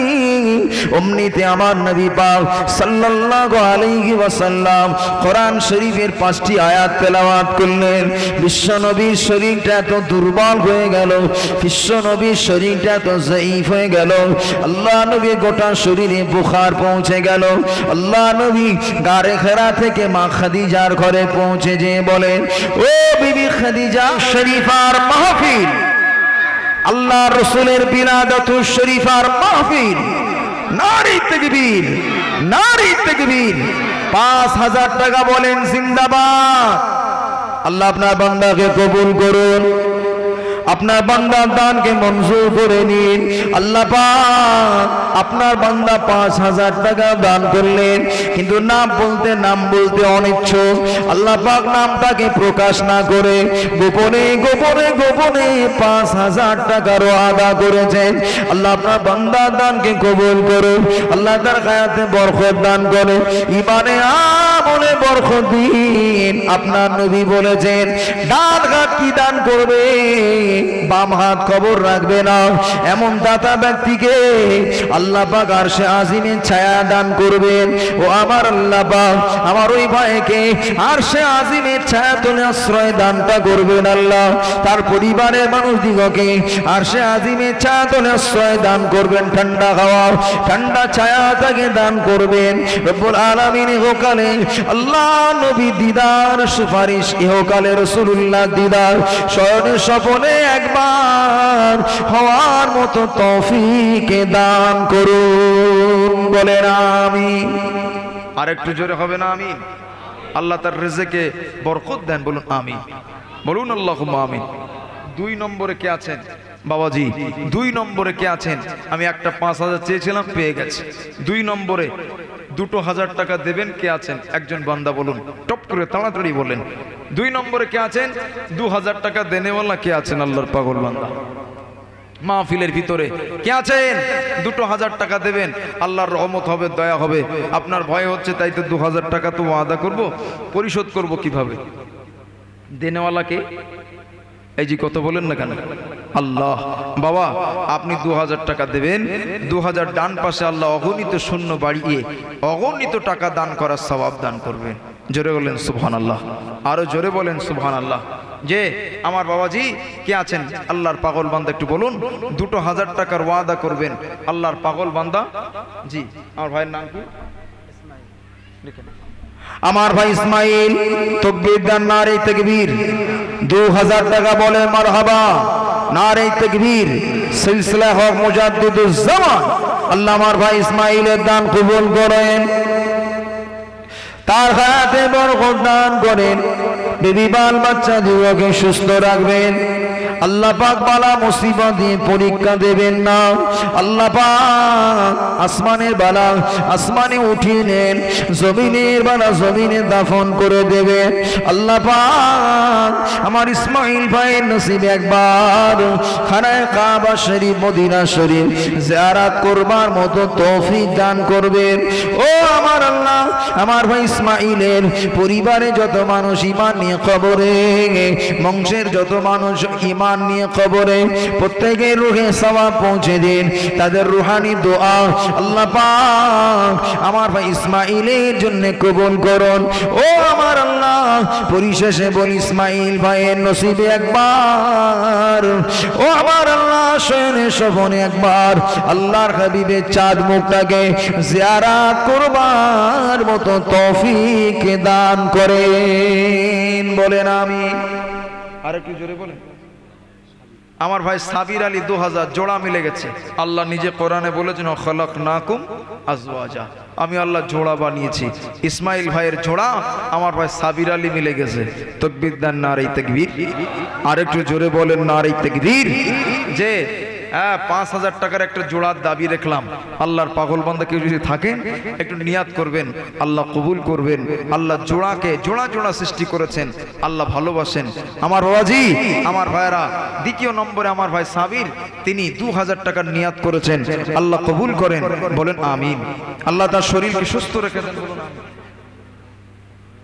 অমনিতে আমার নবী পাক সাল্লাল্লাহু আলাইহি ওয়াসাল্লাম কোরআন শরীফের 5টি আয়াত তেলাওয়াত করলেন। বিশ্ব নবীর শরীরটা এত দুর্বল হয়ে গেল, বিশ্ব নবীর শরীরটা এত জয়ীফ হয়ে গেল, আল্লাহ নবী গোটা শরীরে বুখার পৌঁছে গেল। আল্লাহ নবী গারে হেরা থেকে মা খাদিজার ঘরে পৌঁছে যেয়ে বলেন ও বিবি খাদিজা, শরীফার মাহফিল, আল্লাহ রসুলের বিলাদাতুশ শরীফার মাহফিল, নারী তাকবীর, নারী তাকবীর। 5000 টাকা বলেন জিন্দাবাদ। আল্লাহ আপনার বান্দাকে কবুল করুন, আপনার বান্দার দানকে মঞ্জুর করে নিন। আল্লাহ পাক আপনার বান্দা 5000 টাকা দান করলেন, কিন্তু নাম বলতে অনিচ্ছুক। আল্লাহ পাক নামটাকে প্রকাশ না করে গোপনে 5000 টাকারও আদা করেছেন। আল্লাহ আপনার বান্দার দানকে কবুল করুন। আল্লাহ তার হায়াতে বরকত দান করে, ইমানে আমলে বরকত দিন। আপনার নবী বলেছেন ডান হাত কি দান করবে, বাম হাত খবর রাখবে না, এমন দাতা ব্যক্তিকে আল্লাহ পাক আরশে আজিমের ছায়া দান করবেন। ও আমার আল্লাহ পাক আমার ওই ভাইকে আরশে আজিমের ছায়া তলে আশ্রয় দানটা করবেন। আল্লাহ তার পরিবারের মানুষ দিগকে আরশে আজিমের ছায়া তলে আশ্রয় দান করবেন। ঠান্ডা হাওয়া ঠান্ডা ছায়া তাকে দান করবেন রব্বুল আলামিন। ইহকালে আল্লাহ নবী দিদার সুপারিশ, ইহকালে রাসূলুল্লাহ দিদার শয়নে স্বপনে একবার হওয়ার মতো তৌফিক দান করুন। বলেন আমিন। আর একটু জোরে হবে না আমিন? আল্লাহ তার রিজকে বরকত দেন, বলুন আমিন, বলুন আল্লাহুম্মা আমিন। 2 নম্বরে কে আছেন বাবাজি? 2 নম্বরে কে আছেন? আমি একটা 5000 চেয়েছিলাম, পেয়ে গেছি। 2 নম্বরে 2000 টাকা দেবেন কে আছেন? একজন বান্দা বলুন, টপ করে তাড়াতাড়ি বলেন। 2 নম্বরে কে আছেন? 2000 টাকা দেনেওয়ালা কে আছেন? আল্লাহর পাগল বান্দা মাহফিলের ভিতরে কে আছেন? 2000 টাকা দেবেন, আল্লাহর রহমত হবে, দয়া হবে। আপনার ভয় হচ্ছে, তাই তো 2000 টাকা তো ওয়াদা করব, পরিশোধ করব কিভাবে? দেনেওয়ালাকে এই যে কত বলেন না কেন? আল্লাহ। বাবা আপনি 2000 টাকা দেবেন, 2000 ডান পাশে আল্লাহ অগণিত শূন্য বাড়িয়ে অগণিত টাকা দান করার সওয়াব দান করবেন। জোরে বলেন সুবহানাল্লাহ, আরো জোরে বলেন সুবহানাল্লাহ। যে আমার বাবাজি কে আছেন? আল্লাহর পাগল বান্দা একটু বলুন। 2000 টাকার ওয়াদা করবেন, আল্লাহর পাগল বান্দা। জি, আমার ভাইয়ের নাম কি? আমার ভাই ইসমাইল। তাকবীর দেন, নারে তাকবীর। 2000 টাকা বলে মারহাবা, নারে তাকবীর। সিলসিলা হক মুজাদ্দিদুজ জামান। আল্লাহ আমার ভাই ইসমাইলের দান কবুল করেন, তার হায়াতে বরকত দান করেন, বিবি বাল বাচ্চা দিওকে সুস্থ রাখবেন। আল্লাহ পাক বালা মুসিবত দিয়ে পরীক্ষা দেবেন না। আল্লাহ পাক আসমানের বালা আসমানে উঠিয়ে নেন, জমিনের বালা জমিনে দাফন করে দেবেন। আল্লাহ পাক আমার ইসমাইল ভাইয়ের নসিবে একবার খানায়ে কাবা শরীফ মদিনা শরীফ জিয়ারত করবার মতো তৌফিক দান করবেন। ও আমার আল্লাহ আমার ভাই ইসমাইলের পরিবারে যত মানুষ ঈমান নিয়ে কবরে, বংশের যত মানুষ ঈমান নিয়ে কবরে, প্রত্যেকের রূহে সওয়াব পৌঁছে দিন। তাদের রূহানি দোয়া আল্লাহ পাক আমার ভাই ইসমাইলের জন্য কবুল করুন। ও আমার আল্লাহ, পরিশেষে বলি ইসমাইল ভাইয়ের নসিবে একবার, ও আমার আল্লাহ, শয়নে স্বপনে একবার আল্লাহর হাবিবের চাঁদ মুখটাকে জিয়ারত করবার মতো তৌফিক দান করেন। বলেন আমিন। আর একটু জোরে বলেন। আমার ভাই সাবির আলী 2000 জোড়া মিলে গেছে। আল্লাহ নিজে কোরআনে বলেছেন খালাকনাকুম আজওয়াজা, আমি আল্লাহ জোড়া বানিয়েছি। ইসমাইল ভাইয়ের জোড়া আমার ভাই সাবির আলী মিলে গেছে। তাকবীর দেন, নারে তাকবীর। আর একটু জোরে বলেন নারে তাকবীর। যে 5000 টাকার একটা জোড়ার দাবি রাখলাম, আল্লাহর পাগল বান্দা কেউ যদি থাকেন একটু নিয়াত করবেন, আল্লাহ কবুল করবেন। আল্লাহ জোড়াকে জোড়া জোড়া সৃষ্টি করেছেন, আল্লাহ ভালোবাসেন। আমার বাবাজি, আমার ভাইরা, দ্বিতীয় নম্বরে আমার ভাই সাবির, তিনি 2000 টাকার নিয়াত করেছেন, আল্লাহ কবুল করেন। বলেন আমিন। আল্লাহ তার শরীরকে সুস্থ রেখে দেন। বলুন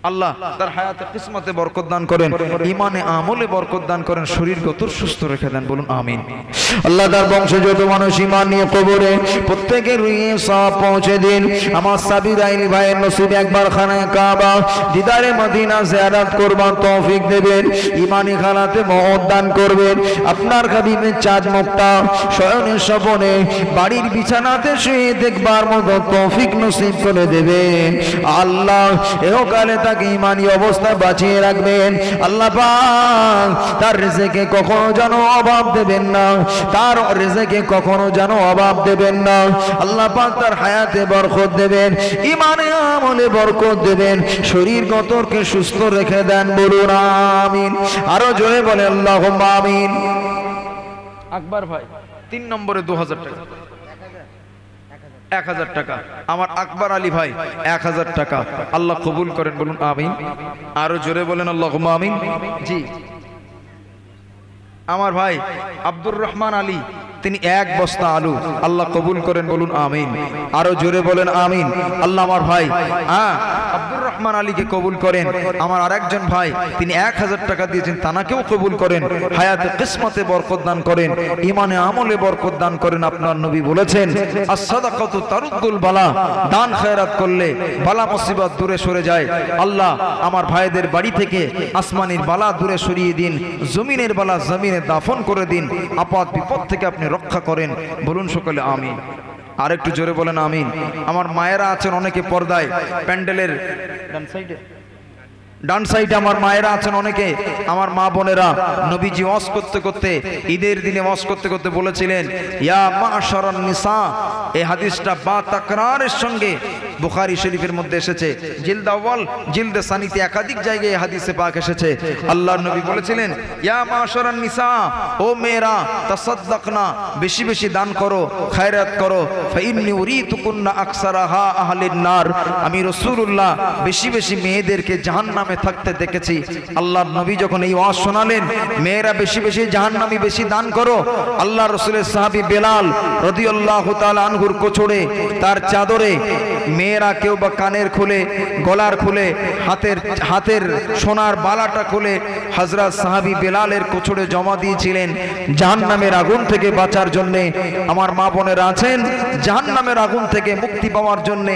আল্লাহ তার হায়াতে কিসমতে বরকত দান করেন, ইমানে আমলে বরকত দান করেন, শরীর গত সুস্থ রেখে দেন। বলুন আমিন। আল্লাহ তার বংশে যত মানুষ ঈমান নিয়ে কবরে, প্রত্যেকের রুহে সওয়াব পৌঁছে দিন। আমার সাবির আলী ভাইয়ের নসিবে একবার খানায়ে কাবা দিদারে মদিনা জিয়ারত করবার তৌফিক দেবেন, ঈমানি খানাতে মহৎ দান করবেন। আপনার হাবিবের চাঁদ মুখটা শয়নে স্বপনে বাড়ির বিছানাতে শুয়ে দেখবার মতো তৌফিক নসিব করে দেবেন। আল্লাহ এহকালে তাকে ঈমানি অবস্থা বাঁচিয়ে রাখবেন। আল্লাহ পাক তার রিজেকে কখনো যেন অভাব দেবেন না, তার রিজেকে কখনো যেন অভাব দেবেন না। আল্লাহ পাক তার হায়াতে বরকত দেবেন, ঈমানে আমলে বরকত দেবেন, শরীর গতরকে সুস্থ রেখে দেন। বলুন আমিন। আরো জোরে বলে আল্লাহুম্মা আমিন। আকবর ভাই 3 নম্বরে 2000 টাকা, 1000 টাকা। আমার আকবর আলী ভাই 1000 টাকা, আল্লাহ কবুল করেন। বলুন আমিন। আরো জোরে বলেন আল্লাহুম্মা আমিন। জি, আমার ভাই আব্দুর রহমান আলী, তিনি 1 বস্তা আলু, আল্লাহ কবুল করেন। বলুন আমিন। আরো জোরে বলেন আমিন। আল্লাহ আমার ভাই আব্দুর রহমান আলীকে কবুল করেন। আমার আরেকজন ভাই, তিনি 1000 টাকা দিয়েছেন, তানাকেও কবুল করেন, হায়াতে কিসমতে বরকত দান করেন, ঈমানে আমলে বরকত দান করেন। আপনার নবী বলেছেন আস-সাদাকাতু তারুদ্দুল বালা, দান খায়রাত করলে বালা মুসিবত দূরে সরে যায়। আল্লাহ আমার ভাইদের বাড়ি থেকে আসমানের বালা দূরে সরিয়ে দিন, জমিনের বালা জমিনে দাফন করে দিন, আপদ বিপদ থেকে আপনি রক্ষা করেন। বলুন সকলে আমিন। আর একটু জোরে বলেন আমিন। আমার মায়েরা আছেন অনেকে পর্দায়, প্যান্ডেলের ডান সাইডে আমার মায়েরা আছেন অনেকে, আমার মা বোনেরা। নবীজি ওয়াজ করতে করতে, ঈদের দিনে ওয়াজ করতে করতে বলেছিলেন ইয়া মা'শারান নিসা। এই হাদিসটা বা তাকরারের সঙ্গে বুখারী শরীফের মধ্যে এসেছে, জিলদ আউয়াল জিলদ সানিতে একাধিক জায়গায় এই হাদিসে পাক এসেছে। আল্লাহর নবী বলেছিলেন ইয়া মা'শারান নিসা, ও মেয়েরা, তাসাদদাকনা, বেশি বেশি দান করো, খায়রাত করো। ফাইন্নী উরিতুকুন্না আকসারাহা আহলিন নার, আমি রাসূলুল্লাহ বেশি বেশি মেয়েদেরকে জাহান্নামে থাকতে দেখেছি। আল্লাহর নবী যখন এই ওয়াজ শোনালেন, মেয়েরা বেশি বেশি জাহান্নামী বেশি দান করো, আল্লাহ রাসূলের সাহাবী বেলাল রাদিয়াল্লাহু তাআলা আনহুর কোছড়ে, তার চাদরে মেয়েরা কেউ বা কানের খুলে, গলার খুলে, হাতের সোনার বালাটা খুলে হযরত সাহাবী বেলালের কোছড়ে জমা দিয়েছিলেন জাহান্নামের আগুন থেকে বাঁচার জন্য। আমার মা বোনেরা আছেন, জাহান্নামের আগুন থেকে মুক্তি পাওয়ার জন্য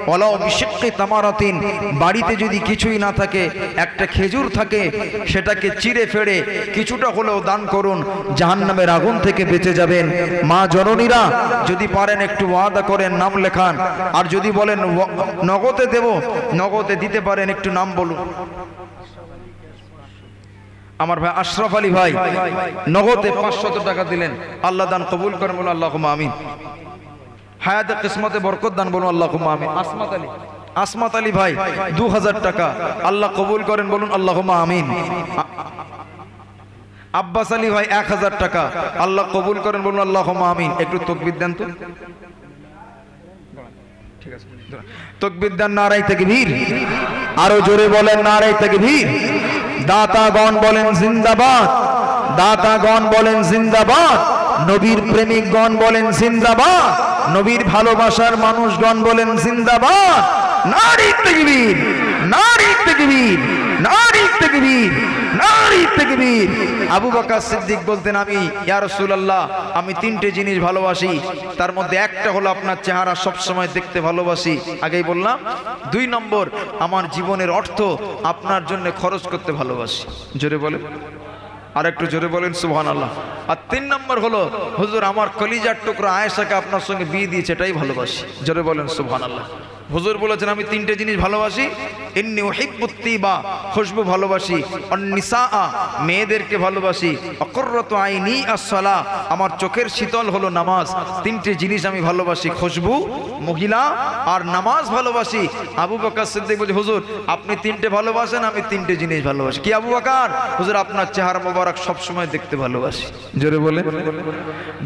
ওয়ালাউ বিশিক্কি তামারাতিন, বাড়িতে যদি কিছুই না থাকে, একটা খেজুর থাকে, সেটাকে চিড়ে ফেড়ে কিছুটা হলেও দান করুন, জাহান্নামের আগুন থেকে বেঁচে যাবেন। মা জননীরা যদি পারেন একটু ওয়াদা করেন, নাম লেখান। আর যদি বলেন নগদে দেব, নগদে দিতে পারেন, একটু নাম বলুন। আমার ভাই আশরাফ আলী ভাই নগদে 500 টাকা দিলেন, আল্লাহ দান কবুল করেন। বলুন আল্লাহুম্মা আমিন। হায়াতে কিসমতে বরকত দান। বলুন আল্লাহুম্মা আমিন। আসমাত আলী ভাই 2000 টাকা, আল্লাহ কবুল করেন। বলুন আল্লাহুম্মা আমিন। আব্বাস আলী ভাই 1000 টাকা, আল্লাহ কবুল করেন। বলুন আল্লাহুম্মা আমিন। একটু তাকবীর দেন তো, ঠিক আছে, তাকবীর দেন, নারায়ে তাকবীর। আরো জোরে বলেন নারায়ে তাকবীর। দাতাগণ বলেন জিন্দাবাদ, দাতাগণ বলেন জিন্দাবাদ, নবীর প্রেমিকগণ বলেন জিন্দাবাদ, নবীর ভালোবাসার মানুষগণ বলেন জিন্দাবাদ। নারী তাকবীর, নারী তাকবীর, নারী তাকবীর, নারী তাকবীর। আবু বকর সিদ্দিক বলতেন, আমি ইয়া রাসূলুল্লাহ আমি তিনটে জিনিস ভালোবাসি, তার মধ্যে একটা হলো আপনার চেহারা সব সময় দেখতে ভালোবাসি, আগেই বললাম। 2 নম্বর, আমার জীবনের অর্থ আপনার জন্য খরচ করতে ভালোবাসি। জোরে বলেন, আর একটু জোরে বলেন সুবহানাল্লাহ। আর 3 নম্বর হলো হুজুর আমার কলিজার টুকরা আয়েশাকে আপনার সঙ্গে বিয়ে দিয়েছে, এটাই ভালোবাসি। জোরে বলেন সুবহানাল্লাহ। হুজুর বলেছেন আমি তিনটে জিনিস ভালোবাসি, ইন্নী উহিব্বুত তিবা খুশবু ভালোবাসি, অন্নিসাআ মেয়েদেরকে ভালোবাসি, অকুররাতু আইনি আস-সালাহ আমার চোখের শীতল হলো নামাজ। তিনটে জিনিস আমি ভালোবাসি, খুশবু, মহিলা আর নামাজ ভালোবাসি। আবু বকর সিদ্দিক বলে, হুজুর আপনি তিনটে ভালোবাসেন, আমি তিনটে জিনিস ভালোবাসি। কি আবু বকর? হুজুর আপনার চেহারা মোবারক সব সময় দেখতে ভালোবাসি। জোরে বলেন।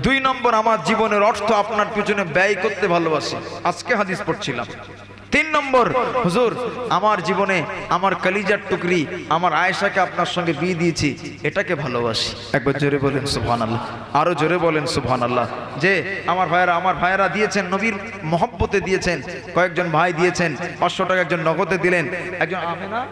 2 নম্বর, আমার জীবনের অর্থ আপনার পিছনে ব্যয় করতে ভালোবাসি। আজকে হাদিস পড়ছিলাম। 3 নম্বর, হুজুর আমার জীবনে আমার কলিজার টুকরি আমার আয়েশাকে আপনার সঙ্গে বিয়ে দিয়েছি, এটাকে ভালোবাসি। একবার জোরে বলেন সুবহানাল্লাহ, আরো জোরে বলেন সুবহানাল্লাহ। যে আমার ভাইয়েরা দিয়েছেন, নবীর মহব্বতে দিয়েছেন। কয়েকজন ভাই দিয়েছেন 500 টাকা, একজন নগদে দিলেন, একজন আমেনা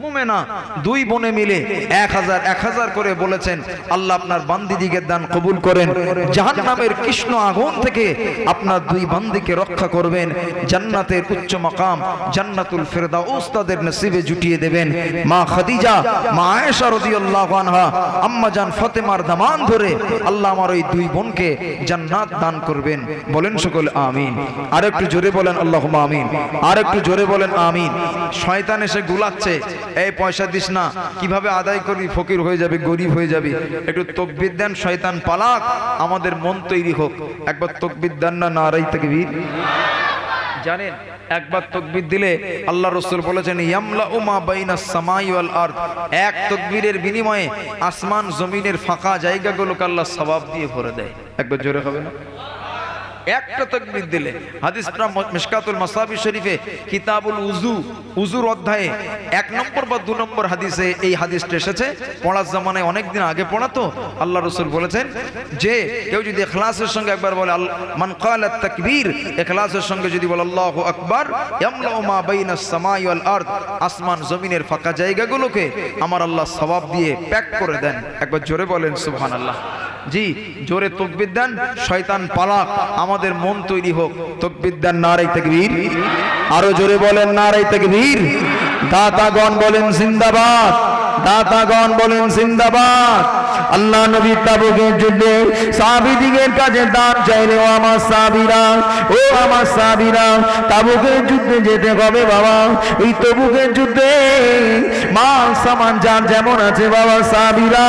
মুমেনা 2 বোনে মিলে 1000 করে বলেছেন, আল্লাহ আপনার বান্দিদিকে দান কবুল করেন, জাহান্নামের কৃষ্ণ আগুন থেকে আপনার 2 বান্দিকে রক্ষা করবেন, জান্নাতের উচ্চ মাকাম জান্নাতুল ফেরদাউস তাদের নসিবে জুটিয়ে দেবেন। মা খাদিজা, মা আয়েশা রাদিয়াল্লাহু আনহা, আম্মা জান ফাতেমার দামান ধরে আল্লাহ আমার ওই 2 বোনকে জান্নাত দান করবেন। বলেন সকলে আমিন। আর একটু জোরে বলেন আল্লাহুম্মা আমিন। আর একটু জোরে বলেন আমিন। শয়তান এসে গুলাচ্ছে, এই পয়সা দিস না, কিভাবে আদায় করবি, ফকির হয়ে যাবে, গরিব হয়ে যাবে, একটু তাকবীর দেন, শয়তান পালাক, আমাদের মন তৈরি হোক। একবার তাকবীর দেন না, নারায়ে তাকবীর। জানেন একবার তাকবীর দিলে আল্লাহ রাসূল বলেছেন, ইয়ামলাউ মা বাইনাস সামাই ওয়াল আরদ, এক তাকবীরের বিনিময়ে আসমান জমিনের ফাঁকা জায়গাগুলোকে আল্লাহ সওয়াব দিয়ে ভরে দেয়। একবার জোরে হবে না? একটা তাকবীর দিলে। হাদিসটা মিশকাতুল মাসাবি শরীফে কিতাবুল উযু, উযুর অধ্যায়ে 1 নম্বর বা 2 নম্বর হাদিসে এই হাদিসটা এসেছে। পড়ার জামানায় অনেকদিন আগে পড়া তো, আল্লাহ রাসূল বলেছেন যে কেউ যদি ইখলাসের সঙ্গে একবার বলে মান ক্বালা তাকবীর, ইখলাসের সঙ্গে যদি বলে আল্লাহু আকবার, ইয়ামলাউ মা বাইনাস সামাই ওয়াল আরদ, আসমান জমিনের ফাঁকা জায়গাগুলোকে আমার আল্লাহ সওয়াব দিয়ে প্যাক করে দেন। একবার জোরে বলেন সুবহানাল্লাহ। জি জোরে তাকবীর দেন, শয়তান পালাক, আমাদের মন তৈরি হোক। তাকবীর দেন, নারায়ে তাকবীর। আরো জোরে বলেন নারায়ে তাকবীর। দাতাগণ বলেন জিন্দাবাদ, দাতাগণ বলেন জিন্দাবাদ। আল্লাহ নবী তাবুকের যুদ্ধে সাহাবীদের কাছে দান চাইলে, ও আমার সাহাবীরা, ও আমার সাহাবীরা, তাবুকের যুদ্ধে যেতে হবে বাবা। এই তাবুকের যুদ্ধে মাল সামান যার যেমন আছে বাবা, সাহাবীরা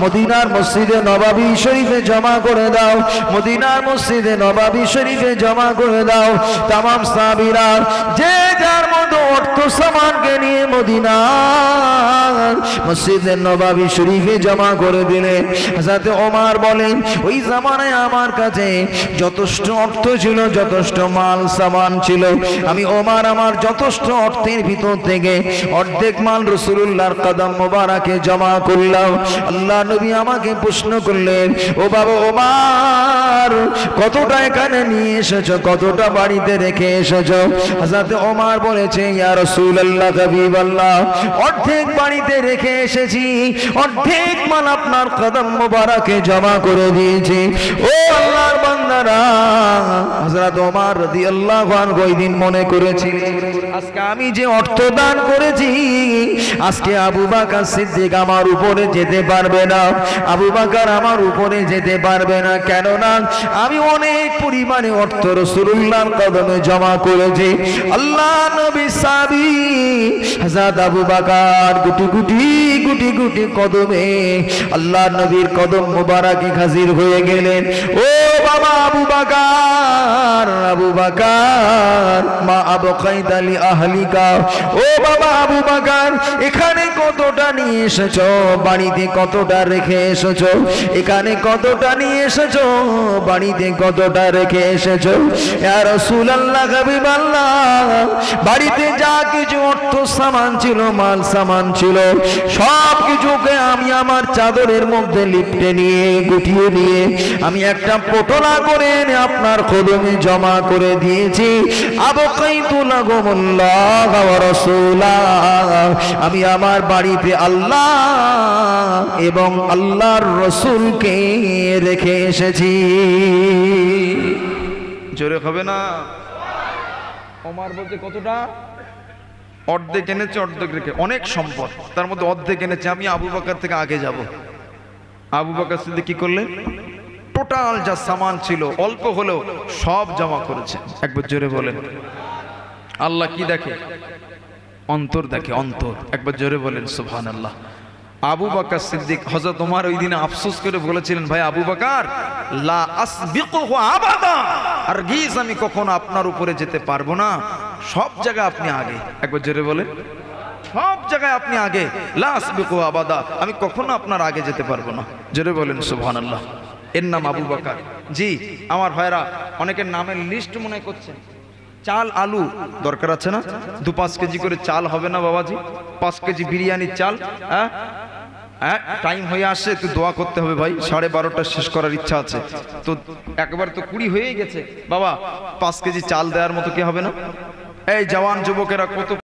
মদিনার মসজিদে নববী শরীফে জমা করে দাও, মদিনার মসজিদে নববী শরীফে জমা করে দাও। তামাম সাহাবীরা যে যার মতো অর্থ সামানকে নিয়ে মদিনার মসজিদে নববী শরীফে জমা করে দিলেন। হযরত ওমর বলেন, ওই জামানায় আমার কাছে যথেষ্ট অর্থ ছিল, যথেষ্ট মাল সামান ছিল। আমি ওমর আমার যথেষ্ট অর্থের ভিতর থেকে অর্ধেক মাল রাসূলুল্লাহর কদম মোবারকে জমা করলাম। আল্লাহ নবী আমাকে প্রশ্ন করলেন, ও বাবা ওমর, কতটা এখানে নিয়ে এসেছো, কতটা বাড়িতে রেখে এসেছো? হযরত ওমর বলেছে, ইয়া রাসূলুল্লাহ হাবিবাল্লাহ, অর্ধেক বাড়িতে রেখে এসেছি, অর্ধেক মাল আপনার কদম মোবারকে জমা করে দিয়েছি। ও আল্লাহর বান্দারা, হযরত ওমর রাদিয়াল্লাহু আনহু ওই দিন মনে করেছি, আজকে আমি যে অর্থ দান করেছি, আজকে আবু বকর সিদ্দিক আমার উপরে যেতে পারবে না, আবু বকর আমার উপরে যেতে পারবে না। কেননা আমি অনেক পরিমাণে অর্থ রাসূলুল্লাহর কদমে জমা করেছি। আল্লাহ নবী সাহাবী হযরত আবু বকর গুটি গুটি গুটি গুটি কদমে আল্লাহ নবীর কদম মোবারকে হাজির হয়ে গেলেন। ও বাবা আবু বকর, আবু বকর, মা আবকাইতা লি আহলিকা, ও বাবা আবু বকর, এখানে কতটা নিয়ে এসেছো, বাড়িতে কতটা রেখে এসেছো, এখানে কতটা নিয়ে এসেছো, বাড়িতে কতটা রেখে এসেছো? ইয়া রাসূলুল্লাহ হাবিবাল্লাহ, বাড়িতে যা কিছু অর্থ সামান ছিল, মাল সামান ছিল, সব কিছুকে আমি আমার চাদরের মধ্যে লিপটে নিয়ে গুটিয়ে নিয়ে আমি একটা পোটলা করে এনে আপনার কদমে জমা করে দিয়েছি। আবু লাকাইতু লাহুমুল্লাহ ওয়া রাসূলা, আমি আমার বাড়িতে আল্লাহ এবং আল্লাহর রাসূলকে রেখে এসেছি। জোরে হবে না? ওমর বলতে কতটা? অর্ধেক এনেছে, অর্ধেক রেখে। অনেক সম্পদ, তার মধ্যে অর্ধেক এনেছে। আমি আবু বকর থেকে আগে যাব। আবু বকর সিদ্দিক কি করলেন? টোটাল যা সামান ছিল অল্প হলেও সব জমা করেছে। একবার জোরে বলেন। আল্লাহ কি দেখে? অন্তর দেখে, অন্তর। একবার জোরে বলেন সুবহানাল্লাহ। আবু বকর সিদ্দিক, হযরত ওমর ওই দিনে আফসোস করে বলেছিলেন, ভাই আবু বকর, লা আসবিকুহু আবাদা, আরগিজ আমি কখনো আপনার উপরে যেতে পারবো না। সব জায়গায় আপনি আগে। একবার জোরে বলেন, সব জায়গায় আপনি আগে। লা আসবিকুহু আবাদা, আমি কখনো আপনার আগে যেতে পারবো না। জোরে বলেন সুবহানাল্লাহ। এর নাম আবু বকর। জি আমার ভাইরা, অনেকের নামের লিস্ট মনে করছেন। চাল আলু দরকার আছে না? 2-5 কেজি করে চাল হবে না বাবাজি? 5 কেজি বিরিয়ানির চাল। হ্যাঁ হ্যাঁ, টাইম হয়ে আসছে, একটু দোয়া করতে হবে ভাই। 12:30 শেষ করার ইচ্ছা আছে তো। একবার তো 20 হয়েই গেছে বাবা। 5 কেজি চাল দেওয়ার মতো কি হবে না? এই জওয়ান যুবকেরা কত